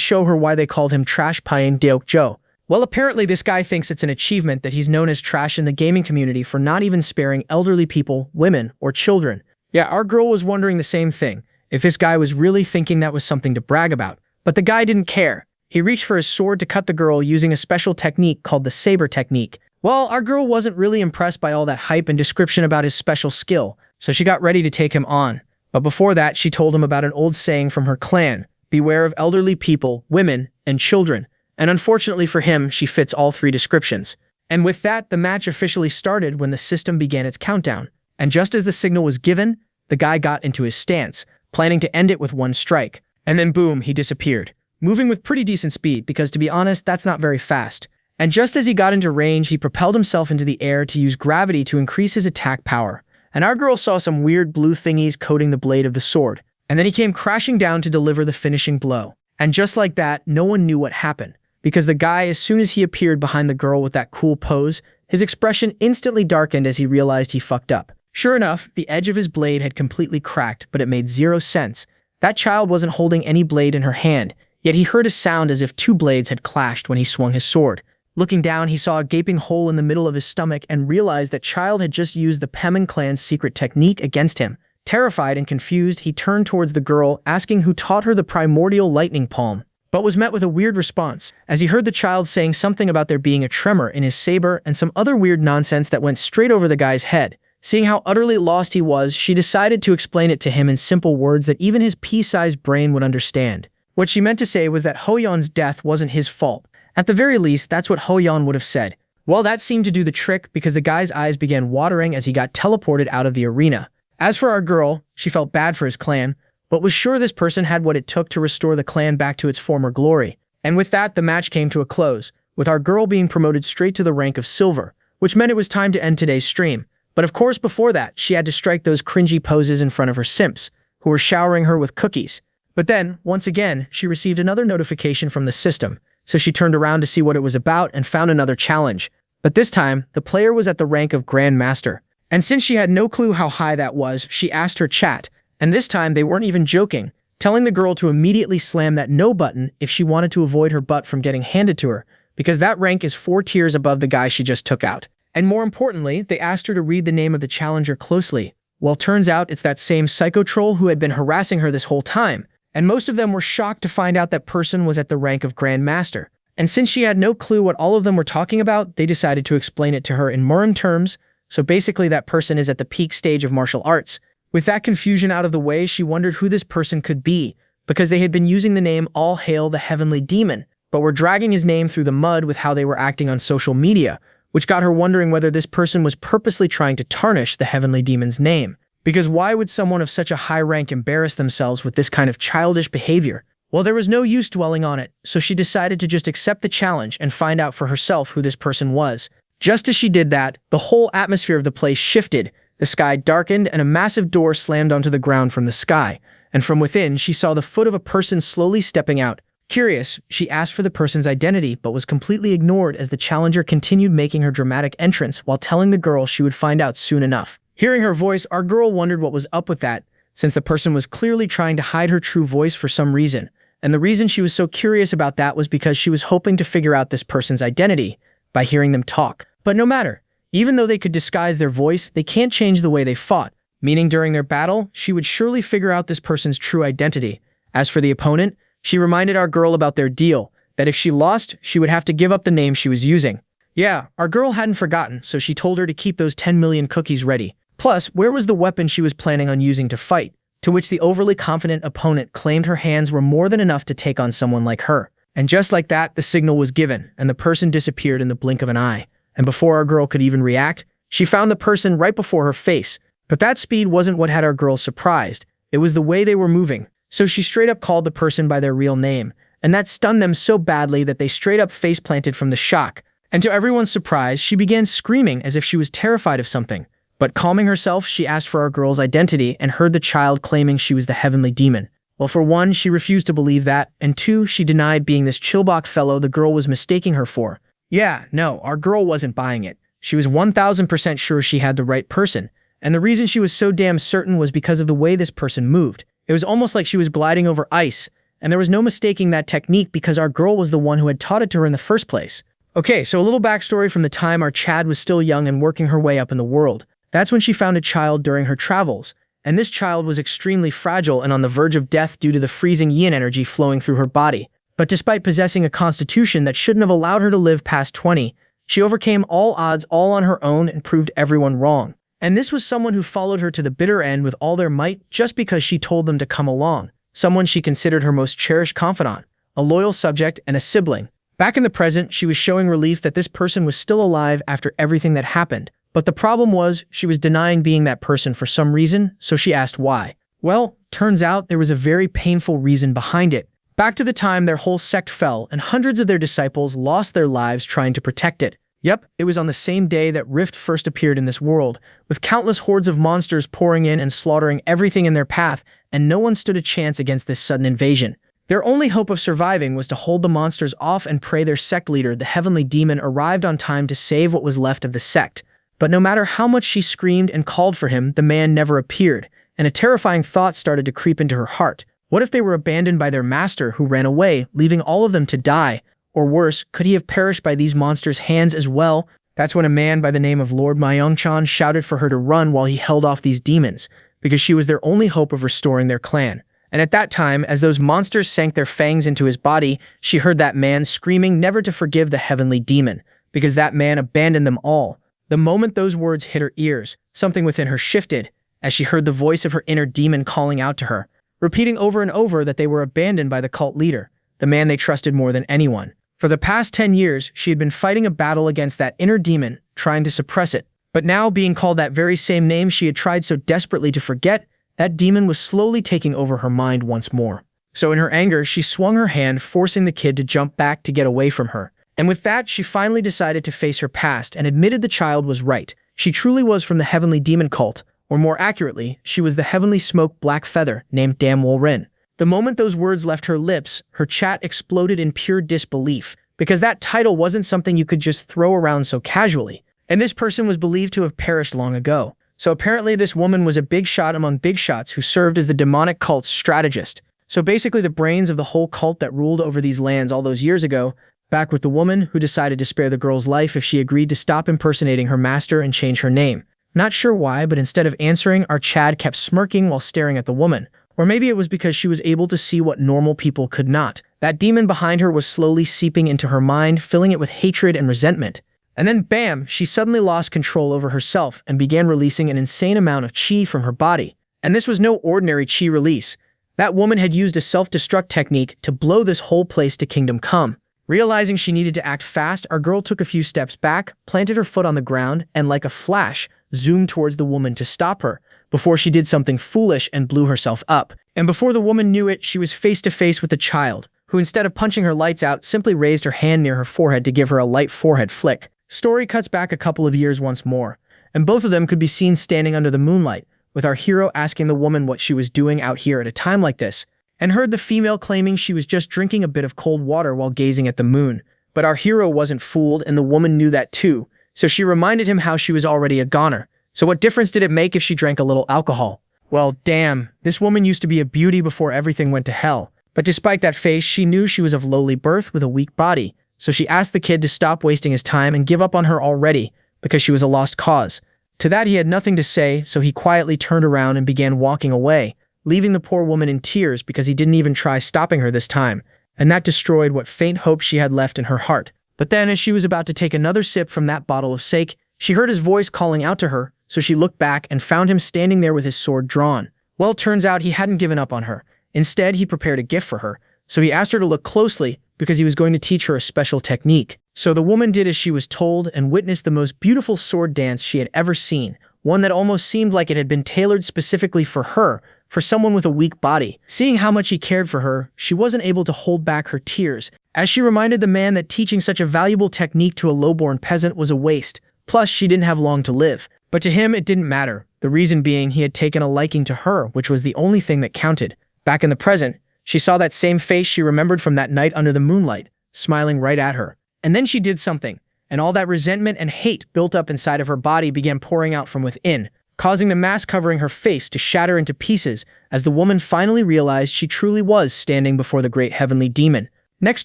show her why they called him Trash Pain Deok Jo. Well, apparently this guy thinks it's an achievement that he's known as trash in the gaming community for not even sparing elderly people, women, or children. Yeah, our girl was wondering the same thing, if this guy was really thinking that was something to brag about. But the guy didn't care. He reached for his sword to cut the girl using a special technique called the saber technique. Well, our girl wasn't really impressed by all that hype and description about his special skill, so she got ready to take him on. But before that, she told him about an old saying from her clan: beware of elderly people, women, and children. And unfortunately for him, she fits all three descriptions. And with that, the match officially started when the system began its countdown. And just as the signal was given, the guy got into his stance, planning to end it with one strike. And then boom, he disappeared, moving with pretty decent speed, because to be honest, that's not very fast. And just as he got into range, he propelled himself into the air to use gravity to increase his attack power. And our girl saw some weird blue thingies coating the blade of the sword. And then he came crashing down to deliver the finishing blow. And just like that, no one knew what happened, because the guy, as soon as he appeared behind the girl with that cool pose, his expression instantly darkened as he realized he fucked up. Sure enough, the edge of his blade had completely cracked, but it made zero sense. That child wasn't holding any blade in her hand, yet he heard a sound as if two blades had clashed when he swung his sword. Looking down, he saw a gaping hole in the middle of his stomach and realized that child had just used the Pemin clan's secret technique against him. Terrified and confused, he turned towards the girl, asking who taught her the primordial lightning palm, but was met with a weird response, as he heard the child saying something about there being a tremor in his saber and some other weird nonsense that went straight over the guy's head. Seeing how utterly lost he was, she decided to explain it to him in simple words that even his pea-sized brain would understand. What she meant to say was that Hoyan's death wasn't his fault. At the very least, that's what Hoyan would have said. Well, that seemed to do the trick, because the guy's eyes began watering as he got teleported out of the arena. As for our girl, she felt bad for his clan, but was sure this person had what it took to restore the clan back to its former glory. And with that, the match came to a close, with our girl being promoted straight to the rank of silver, which meant it was time to end today's stream. But of course, before that, she had to strike those cringy poses in front of her simps, who were showering her with cookies. But then, once again, she received another notification from the system, so she turned around to see what it was about and found another challenge. But this time, the player was at the rank of Grand Master. And since she had no clue how high that was, she asked her chat, and this time they weren't even joking, telling the girl to immediately slam that no button if she wanted to avoid her butt from getting handed to her, because that rank is 4 tiers above the guy she just took out. And more importantly, they asked her to read the name of the challenger closely. Well, turns out it's that same psycho troll who had been harassing her this whole time, and most of them were shocked to find out that person was at the rank of Grand Master. And since she had no clue what all of them were talking about, they decided to explain it to her in Murim terms, so basically that person is at the peak stage of martial arts. With that confusion out of the way, she wondered who this person could be, because they had been using the name All Hail the Heavenly Demon, but were dragging his name through the mud with how they were acting on social media, which got her wondering whether this person was purposely trying to tarnish the Heavenly Demon's name. Because why would someone of such a high rank embarrass themselves with this kind of childish behavior? Well, there was no use dwelling on it, so she decided to just accept the challenge and find out for herself who this person was. Just as she did that, the whole atmosphere of the place shifted, the sky darkened, and a massive door slammed onto the ground from the sky, and from within she saw the foot of a person slowly stepping out. Curious, she asked for the person's identity, but was completely ignored as the challenger continued making her dramatic entrance while telling the girl she would find out soon enough. Hearing her voice, our girl wondered what was up with that, since the person was clearly trying to hide her true voice for some reason. And the reason she was so curious about that was because she was hoping to figure out this person's identity by hearing them talk. But no matter, even though they could disguise their voice, they can't change the way they fought, meaning during their battle, she would surely figure out this person's true identity. As for the opponent, she reminded our girl about their deal, that if she lost, she would have to give up the name she was using. Yeah, our girl hadn't forgotten, so she told her to keep those 10 million cookies ready. Plus, where was the weapon she was planning on using to fight? To which the overly confident opponent claimed her hands were more than enough to take on someone like her. And just like that, the signal was given, and the person disappeared in the blink of an eye. And before our girl could even react, she found the person right before her face. But that speed wasn't what had our girl surprised. It was the way they were moving. So she straight up called the person by their real name, and that stunned them so badly that they straight up face-planted from the shock. And to everyone's surprise, she began screaming as if she was terrified of something. But calming herself, she asked for our girl's identity and heard the child claiming she was the heavenly demon. Well, for one, she refused to believe that, and two, she denied being this chillbok fellow the girl was mistaking her for. Yeah, no, our girl wasn't buying it. She was 1000% sure she had the right person, and the reason she was so damn certain was because of the way this person moved. It was almost like she was gliding over ice, and there was no mistaking that technique because our girl was the one who had taught it to her in the first place. Okay, so a little backstory from the time our Chad was still young and working her way up in the world. That's when she found a child during her travels, and this child was extremely fragile and on the verge of death due to the freezing yin energy flowing through her body. But despite possessing a constitution that shouldn't have allowed her to live past 20, she overcame all odds all on her own and proved everyone wrong. And this was someone who followed her to the bitter end with all their might just because she told them to come along. Someone she considered her most cherished confidant, a loyal subject, and a sibling. Back in the present, she was showing relief that this person was still alive after everything that happened. But the problem was, she was denying being that person for some reason, so she asked why. Well, turns out there was a very painful reason behind it. Back to the time their whole sect fell and hundreds of their disciples lost their lives trying to protect it. Yep, it was on the same day that Rift first appeared in this world, with countless hordes of monsters pouring in and slaughtering everything in their path, and no one stood a chance against this sudden invasion. Their only hope of surviving was to hold the monsters off and pray their sect leader, the heavenly demon, arrived on time to save what was left of the sect. But no matter how much she screamed and called for him, the man never appeared, and a terrifying thought started to creep into her heart. What if they were abandoned by their master who ran away, leaving all of them to die? Or worse, could he have perished by these monsters' hands as well? That's when a man by the name of Lord Myongchan shouted for her to run while he held off these demons, because she was their only hope of restoring their clan. And at that time, as those monsters sank their fangs into his body, she heard that man screaming never to forgive the heavenly demon, because that man abandoned them all. The moment those words hit her ears, something within her shifted, as she heard the voice of her inner demon calling out to her, repeating over and over that they were abandoned by the cult leader, the man they trusted more than anyone. For the past 10 years, she had been fighting a battle against that inner demon, trying to suppress it. But now, being called that very same name she had tried so desperately to forget, that demon was slowly taking over her mind once more. So in her anger, she swung her hand, forcing the kid to jump back to get away from her. And with that, she finally decided to face her past and admitted the child was right. She truly was from the heavenly demon cult, or more accurately, she was the heavenly smoke black feather named Damwol Rin. The moment those words left her lips, her chat exploded in pure disbelief, because that title wasn't something you could just throw around so casually. And this person was believed to have perished long ago. So apparently this woman was a big shot among big shots who served as the demonic cult's strategist. So basically the brains of the whole cult that ruled over these lands all those years ago, back with the woman who decided to spare the girl's life if she agreed to stop impersonating her master and change her name. Not sure why, but instead of answering, our Chad kept smirking while staring at the woman. Or maybe it was because she was able to see what normal people could not. That demon behind her was slowly seeping into her mind, filling it with hatred and resentment. And then bam, she suddenly lost control over herself and began releasing an insane amount of chi from her body. And this was no ordinary chi release. That woman had used a self-destruct technique to blow this whole place to kingdom come. Realizing she needed to act fast, our girl took a few steps back, planted her foot on the ground, and like a flash, zoomed towards the woman to stop her, before she did something foolish and blew herself up. And before the woman knew it, she was face to face with the child, who instead of punching her lights out, simply raised her hand near her forehead to give her a light forehead flick. Story cuts back a couple of years once more, and both of them could be seen standing under the moonlight, with our hero asking the woman what she was doing out here at a time like this, and heard the female claiming she was just drinking a bit of cold water while gazing at the moon. But our hero wasn't fooled, and the woman knew that too, so she reminded him how she was already a goner. So what difference did it make if she drank a little alcohol? Well, damn, this woman used to be a beauty before everything went to hell. But despite that face, she knew she was of lowly birth with a weak body. So she asked the kid to stop wasting his time and give up on her already, because she was a lost cause. To that he had nothing to say, so he quietly turned around and began walking away, leaving the poor woman in tears because he didn't even try stopping her this time, and that destroyed what faint hope she had left in her heart. But then, as she was about to take another sip from that bottle of sake, she heard his voice calling out to her, so she looked back and found him standing there with his sword drawn. Well, turns out he hadn't given up on her. Instead, he prepared a gift for her, so he asked her to look closely, because he was going to teach her a special technique. So the woman did as she was told and witnessed the most beautiful sword dance she had ever seen, one that almost seemed like it had been tailored specifically for her, for someone with a weak body. Seeing how much he cared for her, she wasn't able to hold back her tears, as she reminded the man that teaching such a valuable technique to a lowborn peasant was a waste. Plus, she didn't have long to live. But to him, it didn't matter. The reason being he had taken a liking to her, which was the only thing that counted. Back in the present, she saw that same face she remembered from that night under the moonlight, smiling right at her. And then she did something, and all that resentment and hate built up inside of her body began pouring out from within, causing the mask covering her face to shatter into pieces as the woman finally realized she truly was standing before the great heavenly demon. Next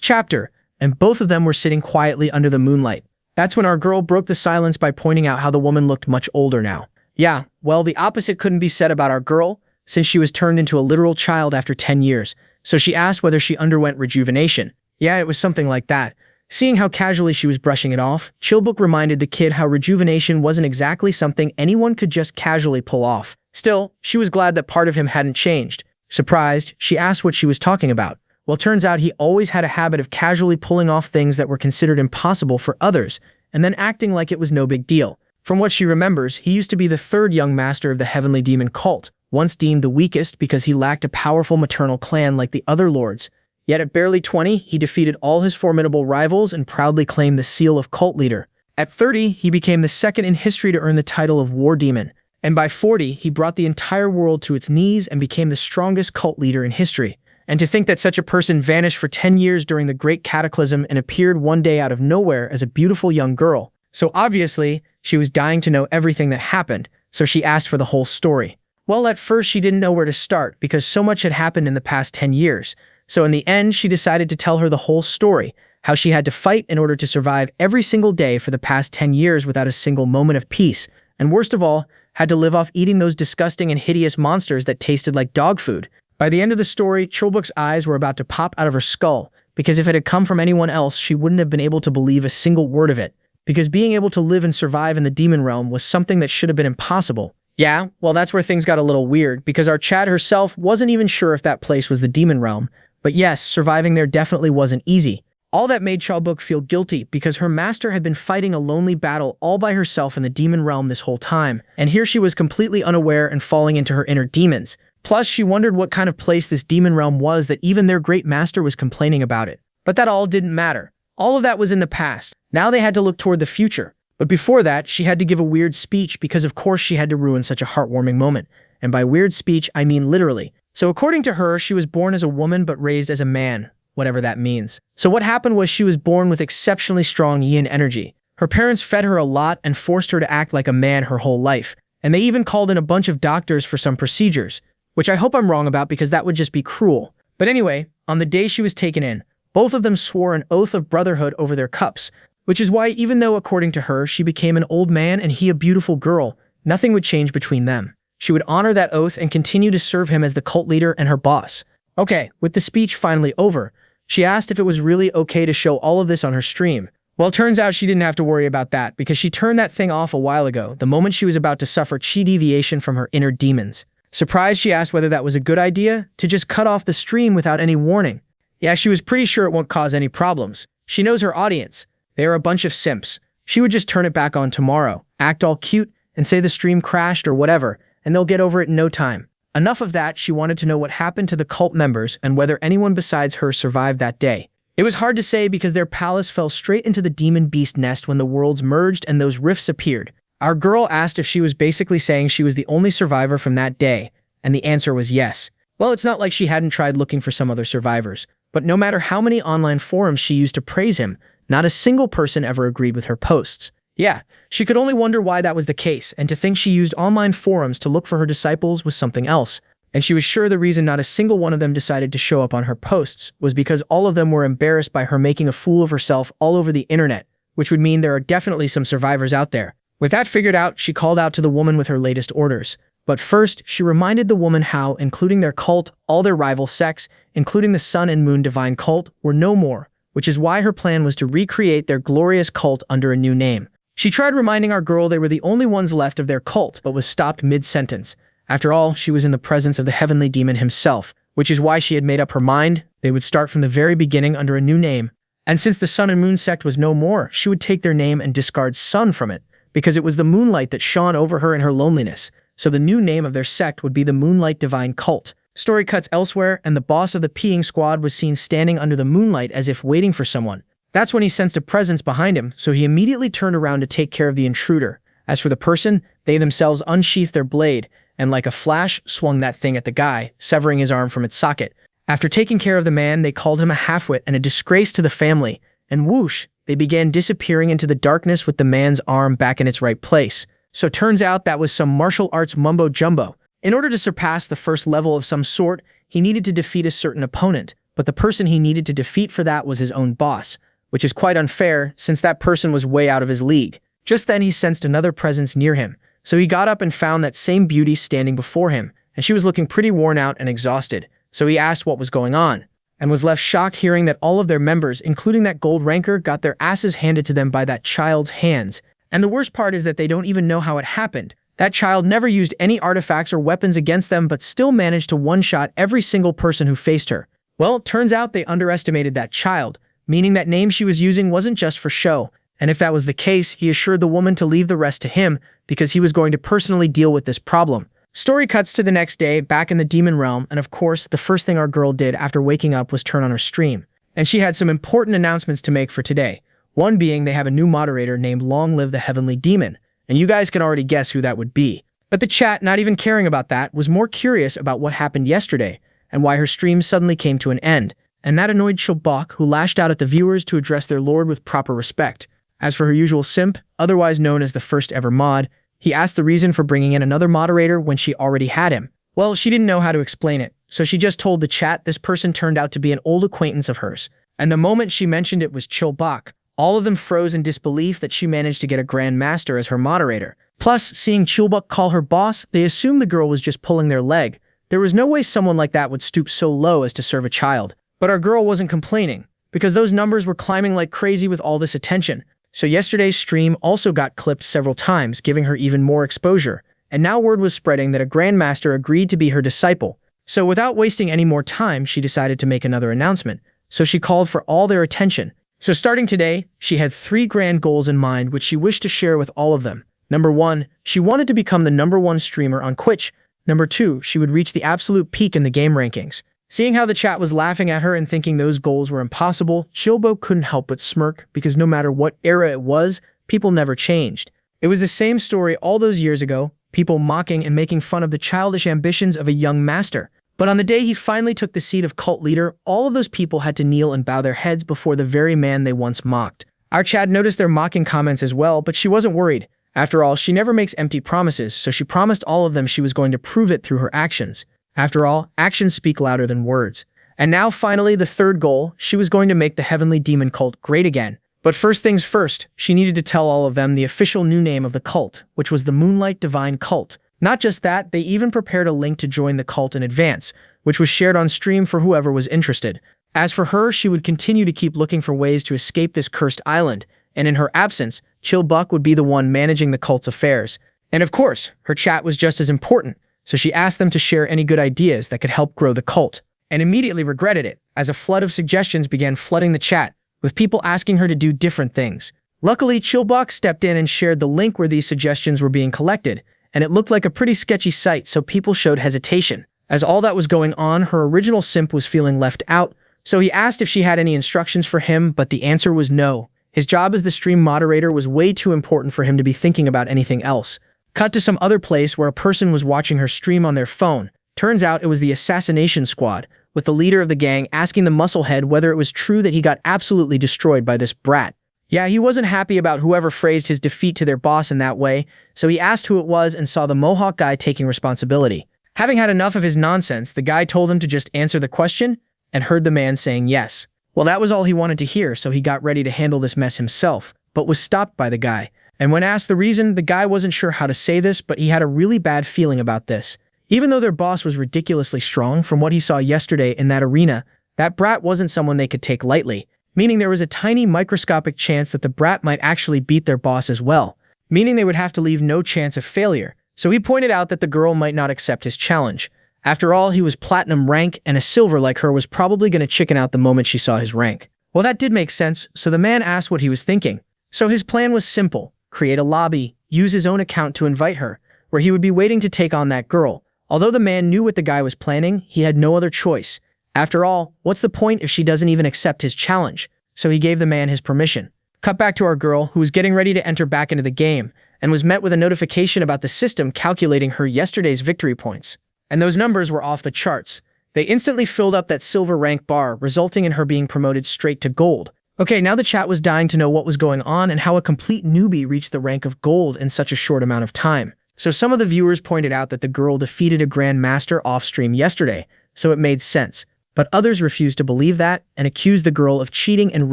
chapter, and both of them were sitting quietly under the moonlight. That's when our girl broke the silence by pointing out how the woman looked much older now. Yeah, well, the opposite couldn't be said about our girl, since she was turned into a literal child after 10 years, so she asked whether she underwent rejuvenation. Yeah, it was something like that. Seeing how casually she was brushing it off, Chillbook reminded the kid how rejuvenation wasn't exactly something anyone could just casually pull off. Still, she was glad that part of him hadn't changed. Surprised, she asked what she was talking about. Well, turns out he always had a habit of casually pulling off things that were considered impossible for others, and then acting like it was no big deal. From what she remembers, he used to be the third young master of the Heavenly Demon cult, once deemed the weakest because he lacked a powerful maternal clan like the other lords. Yet at barely 20, he defeated all his formidable rivals and proudly claimed the seal of cult leader. At 30, he became the second in history to earn the title of War Demon. And by 40, he brought the entire world to its knees and became the strongest cult leader in history. And to think that such a person vanished for 10 years during the Great Cataclysm and appeared one day out of nowhere as a beautiful young girl. So obviously, she was dying to know everything that happened, so she asked for the whole story. Well, at first she didn't know where to start because so much had happened in the past 10 years. So in the end, she decided to tell her the whole story, how she had to fight in order to survive every single day for the past 10 years without a single moment of peace, and worst of all, had to live off eating those disgusting and hideous monsters that tasted like dog food. By the end of the story, Chillbook's eyes were about to pop out of her skull, because if it had come from anyone else, she wouldn't have been able to believe a single word of it, because being able to live and survive in the demon realm was something that should have been impossible. Yeah, well, that's where things got a little weird, because our Chad herself wasn't even sure if that place was the demon realm, but yes, surviving there definitely wasn't easy. All that made Chillbook feel guilty because her master had been fighting a lonely battle all by herself in the demon realm this whole time, and here she was completely unaware and falling into her inner demons. Plus, she wondered what kind of place this demon realm was that even their great master was complaining about it. But that all didn't matter. All of that was in the past. Now they had to look toward the future. But before that, she had to give a weird speech because of course she had to ruin such a heartwarming moment. And by weird speech, I mean literally. So according to her, she was born as a woman but raised as a man, whatever that means. So what happened was she was born with exceptionally strong yin energy. Her parents fed her a lot and forced her to act like a man her whole life. And they even called in a bunch of doctors for some procedures, which I hope I'm wrong about because that would just be cruel. But anyway, on the day she was taken in, both of them swore an oath of brotherhood over their cups, which is why even though according to her she became an old man and he a beautiful girl, nothing would change between them. She would honor that oath and continue to serve him as the cult leader and her boss. Okay, with the speech finally over, she asked if it was really okay to show all of this on her stream. Well, turns out she didn't have to worry about that because she turned that thing off a while ago, the moment she was about to suffer chi deviation from her inner demons. Surprised, she asked whether that was a good idea, to just cut off the stream without any warning. Yeah, she was pretty sure it won't cause any problems. She knows her audience. They are a bunch of simps. She would just turn it back on tomorrow, act all cute, and say the stream crashed or whatever, and they'll get over it in no time. Enough of that, she wanted to know what happened to the cult members and whether anyone besides her survived that day. It was hard to say because their palace fell straight into the demon beast nest when the worlds merged and those rifts appeared. Our girl asked if she was basically saying she was the only survivor from that day, and the answer was yes. Well, it's not like she hadn't tried looking for some other survivors, but no matter how many online forums she used to praise him, not a single person ever agreed with her posts. Yeah, she could only wonder why that was the case, and to think she used online forums to look for her disciples was something else. And she was sure the reason not a single one of them decided to show up on her posts was because all of them were embarrassed by her making a fool of herself all over the internet, which would mean there are definitely some survivors out there. With that figured out, she called out to the woman with her latest orders. But first, she reminded the woman how, including their cult, all their rival sects, including the Sun and Moon Divine cult, were no more, which is why her plan was to recreate their glorious cult under a new name. She tried reminding our girl they were the only ones left of their cult, but was stopped mid-sentence. After all, she was in the presence of the heavenly demon himself, which is why she had made up her mind they would start from the very beginning under a new name. And since the Sun and Moon sect was no more, she would take their name and discard Sun from it, because it was the moonlight that shone over her in her loneliness, so the new name of their sect would be the Moonlight Divine Cult. Story cuts elsewhere, and the boss of the peeing squad was seen standing under the moonlight as if waiting for someone. That's when he sensed a presence behind him, so he immediately turned around to take care of the intruder. As for the person, they themselves unsheathed their blade, and like a flash, swung that thing at the guy, severing his arm from its socket. After taking care of the man, they called him a halfwit and a disgrace to the family, and whoosh, they began disappearing into the darkness with the man's arm back in its right place. So turns out that was some martial arts mumbo-jumbo. In order to surpass the first level of some sort, he needed to defeat a certain opponent, but the person he needed to defeat for that was his own boss, which is quite unfair since that person was way out of his league. Just then he sensed another presence near him, so he got up and found that same beauty standing before him, and she was looking pretty worn out and exhausted, so he asked what was going on, and was left shocked hearing that all of their members, including that gold ranker, got their asses handed to them by that child's hands. And the worst part is that they don't even know how it happened. That child never used any artifacts or weapons against them but still managed to one-shot every single person who faced her. Well, it turns out they underestimated that child, meaning that name she was using wasn't just for show, and if that was the case, he assured the woman to leave the rest to him because he was going to personally deal with this problem. Story cuts to the next day, back in the demon realm, and of course, the first thing our girl did after waking up was turn on her stream. And she had some important announcements to make for today. One being they have a new moderator named Long Live the Heavenly Demon, and you guys can already guess who that would be. But the chat, not even caring about that, was more curious about what happened yesterday and why her stream suddenly came to an end, and that annoyed Chilbok, who lashed out at the viewers to address their lord with proper respect. As for her usual simp, otherwise known as the first ever mod, he asked the reason for bringing in another moderator when she already had him. Well, she didn't know how to explain it, so she just told the chat this person turned out to be an old acquaintance of hers. And the moment she mentioned it was Chilbok, all of them froze in disbelief that she managed to get a Grand Master as her moderator. Plus, seeing Chilbok call her boss, they assumed the girl was just pulling their leg. There was no way someone like that would stoop so low as to serve a child. But our girl wasn't complaining, because those numbers were climbing like crazy with all this attention. So yesterday's stream also got clipped several times, giving her even more exposure. And now word was spreading that a Grandmaster agreed to be her disciple. So without wasting any more time, she decided to make another announcement. So she called for all their attention. So starting today, she had 3 grand goals in mind which she wished to share with all of them. Number 1, she wanted to become the #1 streamer on Twitch. Number 2, she would reach the absolute peak in the game rankings. Seeing how the chat was laughing at her and thinking those goals were impossible, Chilbo couldn't help but smirk because no matter what era it was, people never changed. It was the same story all those years ago, people mocking and making fun of the childish ambitions of a young master. But on the day he finally took the seat of cult leader, all of those people had to kneel and bow their heads before the very man they once mocked. Our chat noticed their mocking comments as well, but she wasn't worried. After all, she never makes empty promises, so she promised all of them she was going to prove it through her actions. After all, actions speak louder than words. And now finally, the third goal, she was going to make the Heavenly Demon Cult great again. But first things first, she needed to tell all of them the official new name of the cult, which was the Moonlight Divine Cult. Not just that, they even prepared a link to join the cult in advance, which was shared on stream for whoever was interested. As for her, she would continue to keep looking for ways to escape this cursed island, and in her absence, Chilbok would be the one managing the cult's affairs. And of course, her chat was just as important, so she asked them to share any good ideas that could help grow the cult, and immediately regretted it, as a flood of suggestions began flooding the chat, with people asking her to do different things. Luckily, Chilbok stepped in and shared the link where these suggestions were being collected, and it looked like a pretty sketchy site, so people showed hesitation. As all that was going on, her original simp was feeling left out, so he asked if she had any instructions for him, but the answer was no. His job as the stream moderator was way too important for him to be thinking about anything else. Cut to some other place where a person was watching her stream on their phone. Turns out it was the assassination squad, with the leader of the gang asking the musclehead whether it was true that he got absolutely destroyed by this brat. Yeah, he wasn't happy about whoever phrased his defeat to their boss in that way, so he asked who it was and saw the Mohawk guy taking responsibility. Having had enough of his nonsense, the guy told him to just answer the question, and heard the man saying yes. Well, that was all he wanted to hear, so he got ready to handle this mess himself, but was stopped by the guy. And when asked the reason, the guy wasn't sure how to say this, but he had a really bad feeling about this. Even though their boss was ridiculously strong from what he saw yesterday in that arena, that brat wasn't someone they could take lightly, meaning there was a tiny microscopic chance that the brat might actually beat their boss as well, meaning they would have to leave no chance of failure. So he pointed out that the girl might not accept his challenge. After all, he was platinum rank, and a silver like her was probably going to chicken out the moment she saw his rank. Well, that did make sense, so the man asked what he was thinking. So his plan was simple: create a lobby, use his own account to invite her, where he would be waiting to take on that girl. Although the man knew what the guy was planning, he had no other choice. After all, what's the point if she doesn't even accept his challenge? So he gave the man his permission. Cut back to our girl, who was getting ready to enter back into the game, and was met with a notification about the system calculating her yesterday's victory points. And those numbers were off the charts. They instantly filled up that silver rank bar, resulting in her being promoted straight to gold. Okay, now the chat was dying to know what was going on and how a complete newbie reached the rank of gold in such a short amount of time. So some of the viewers pointed out that the girl defeated a grandmaster off-stream yesterday, so it made sense. But others refused to believe that and accused the girl of cheating and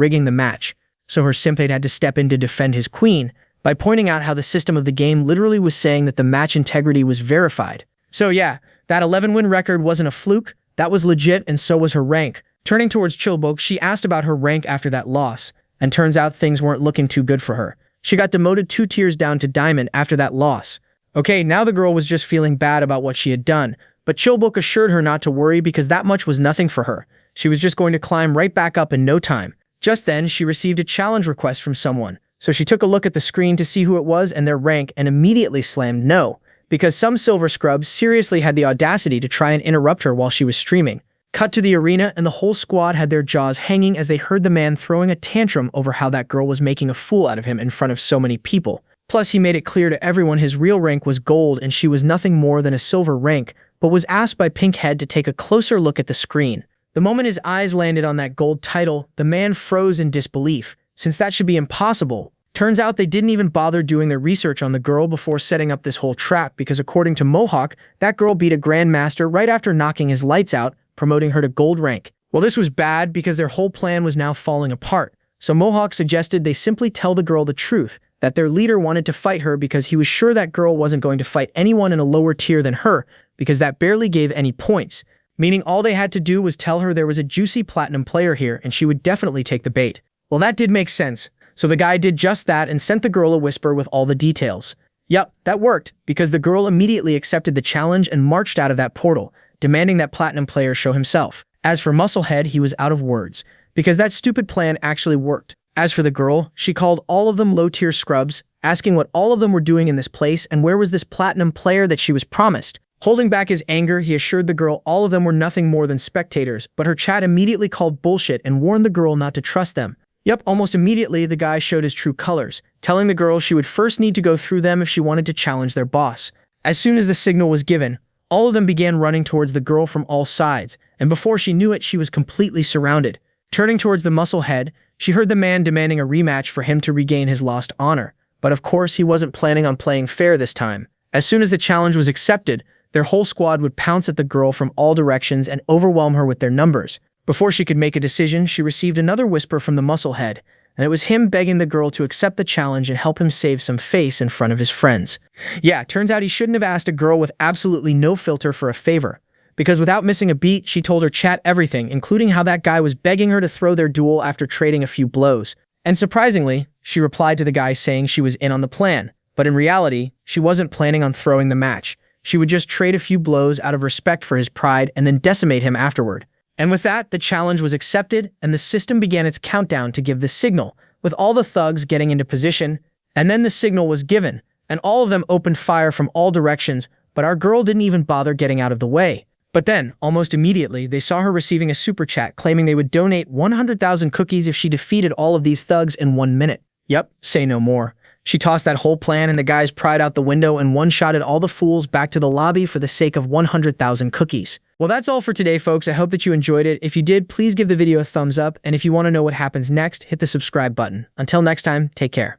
rigging the match. So her simpate had to step in to defend his queen by pointing out how the system of the game literally was saying that the match integrity was verified. So yeah, that 11-win record wasn't a fluke, that was legit, and so was her rank. Turning towards Chilbok, she asked about her rank after that loss, and turns out things weren't looking too good for her. She got demoted 2 tiers down to Diamond after that loss. Okay, now the girl was just feeling bad about what she had done, but Chilbok assured her not to worry because that much was nothing for her. She was just going to climb right back up in no time. Just then, she received a challenge request from someone, so she took a look at the screen to see who it was and their rank and immediately slammed no, because some silver scrubs seriously had the audacity to try and interrupt her while she was streaming. Cut to the arena, and the whole squad had their jaws hanging as they heard the man throwing a tantrum over how that girl was making a fool out of him in front of so many people. Plus, he made it clear to everyone his real rank was gold and she was nothing more than a silver rank, but was asked by Pinkhead to take a closer look at the screen. The moment his eyes landed on that gold title, the man froze in disbelief, since that should be impossible. Turns out they didn't even bother doing their research on the girl before setting up this whole trap because according to Mohawk, that girl beat a grandmaster right after knocking his lights out, promoting her to gold rank. Well, this was bad because their whole plan was now falling apart, so Mohawk suggested they simply tell the girl the truth, that their leader wanted to fight her because he was sure that girl wasn't going to fight anyone in a lower tier than her, because that barely gave any points, meaning all they had to do was tell her there was a juicy platinum player here and she would definitely take the bait. Well, that did make sense. So the guy did just that and sent the girl a whisper with all the details. Yup, that worked, because the girl immediately accepted the challenge and marched out of that portal, demanding that platinum player show himself. As for Musclehead, he was out of words, because that stupid plan actually worked. As for the girl, she called all of them low-tier scrubs, asking what all of them were doing in this place and where was this platinum player that she was promised. Holding back his anger, he assured the girl all of them were nothing more than spectators, but her chat immediately called bullshit and warned the girl not to trust them. Yep, almost immediately the guy showed his true colors, telling the girl she would first need to go through them if she wanted to challenge their boss. As soon as the signal was given, all of them began running towards the girl from all sides, and before she knew it, she was completely surrounded. Turning towards the Musclehead, she heard the man demanding a rematch for him to regain his lost honor, but of course he wasn't planning on playing fair this time. As soon as the challenge was accepted, their whole squad would pounce at the girl from all directions and overwhelm her with their numbers. Before she could make a decision, she received another whisper from the Musclehead, and it was him begging the girl to accept the challenge and help him save some face in front of his friends. Yeah, turns out he shouldn't have asked a girl with absolutely no filter for a favor, because without missing a beat, she told her chat everything, including how that guy was begging her to throw their duel after trading a few blows. And surprisingly, she replied to the guy saying she was in on the plan, but in reality, she wasn't planning on throwing the match. She would just trade a few blows out of respect for his pride and then decimate him afterward. And with that, the challenge was accepted, and the system began its countdown to give the signal, with all the thugs getting into position, and then the signal was given, and all of them opened fire from all directions, but our girl didn't even bother getting out of the way. But then, almost immediately, they saw her receiving a super chat claiming they would donate 100,000 cookies if she defeated all of these thugs in 1 minute. Yep, say no more. She tossed that whole plan and the guy's pride out the window and one-shotted all the fools back to the lobby for the sake of 100,000 cookies. Well, that's all for today, folks. I hope that you enjoyed it. If you did, please give the video a thumbs up, and if you want to know what happens next, hit the subscribe button. Until next time, take care.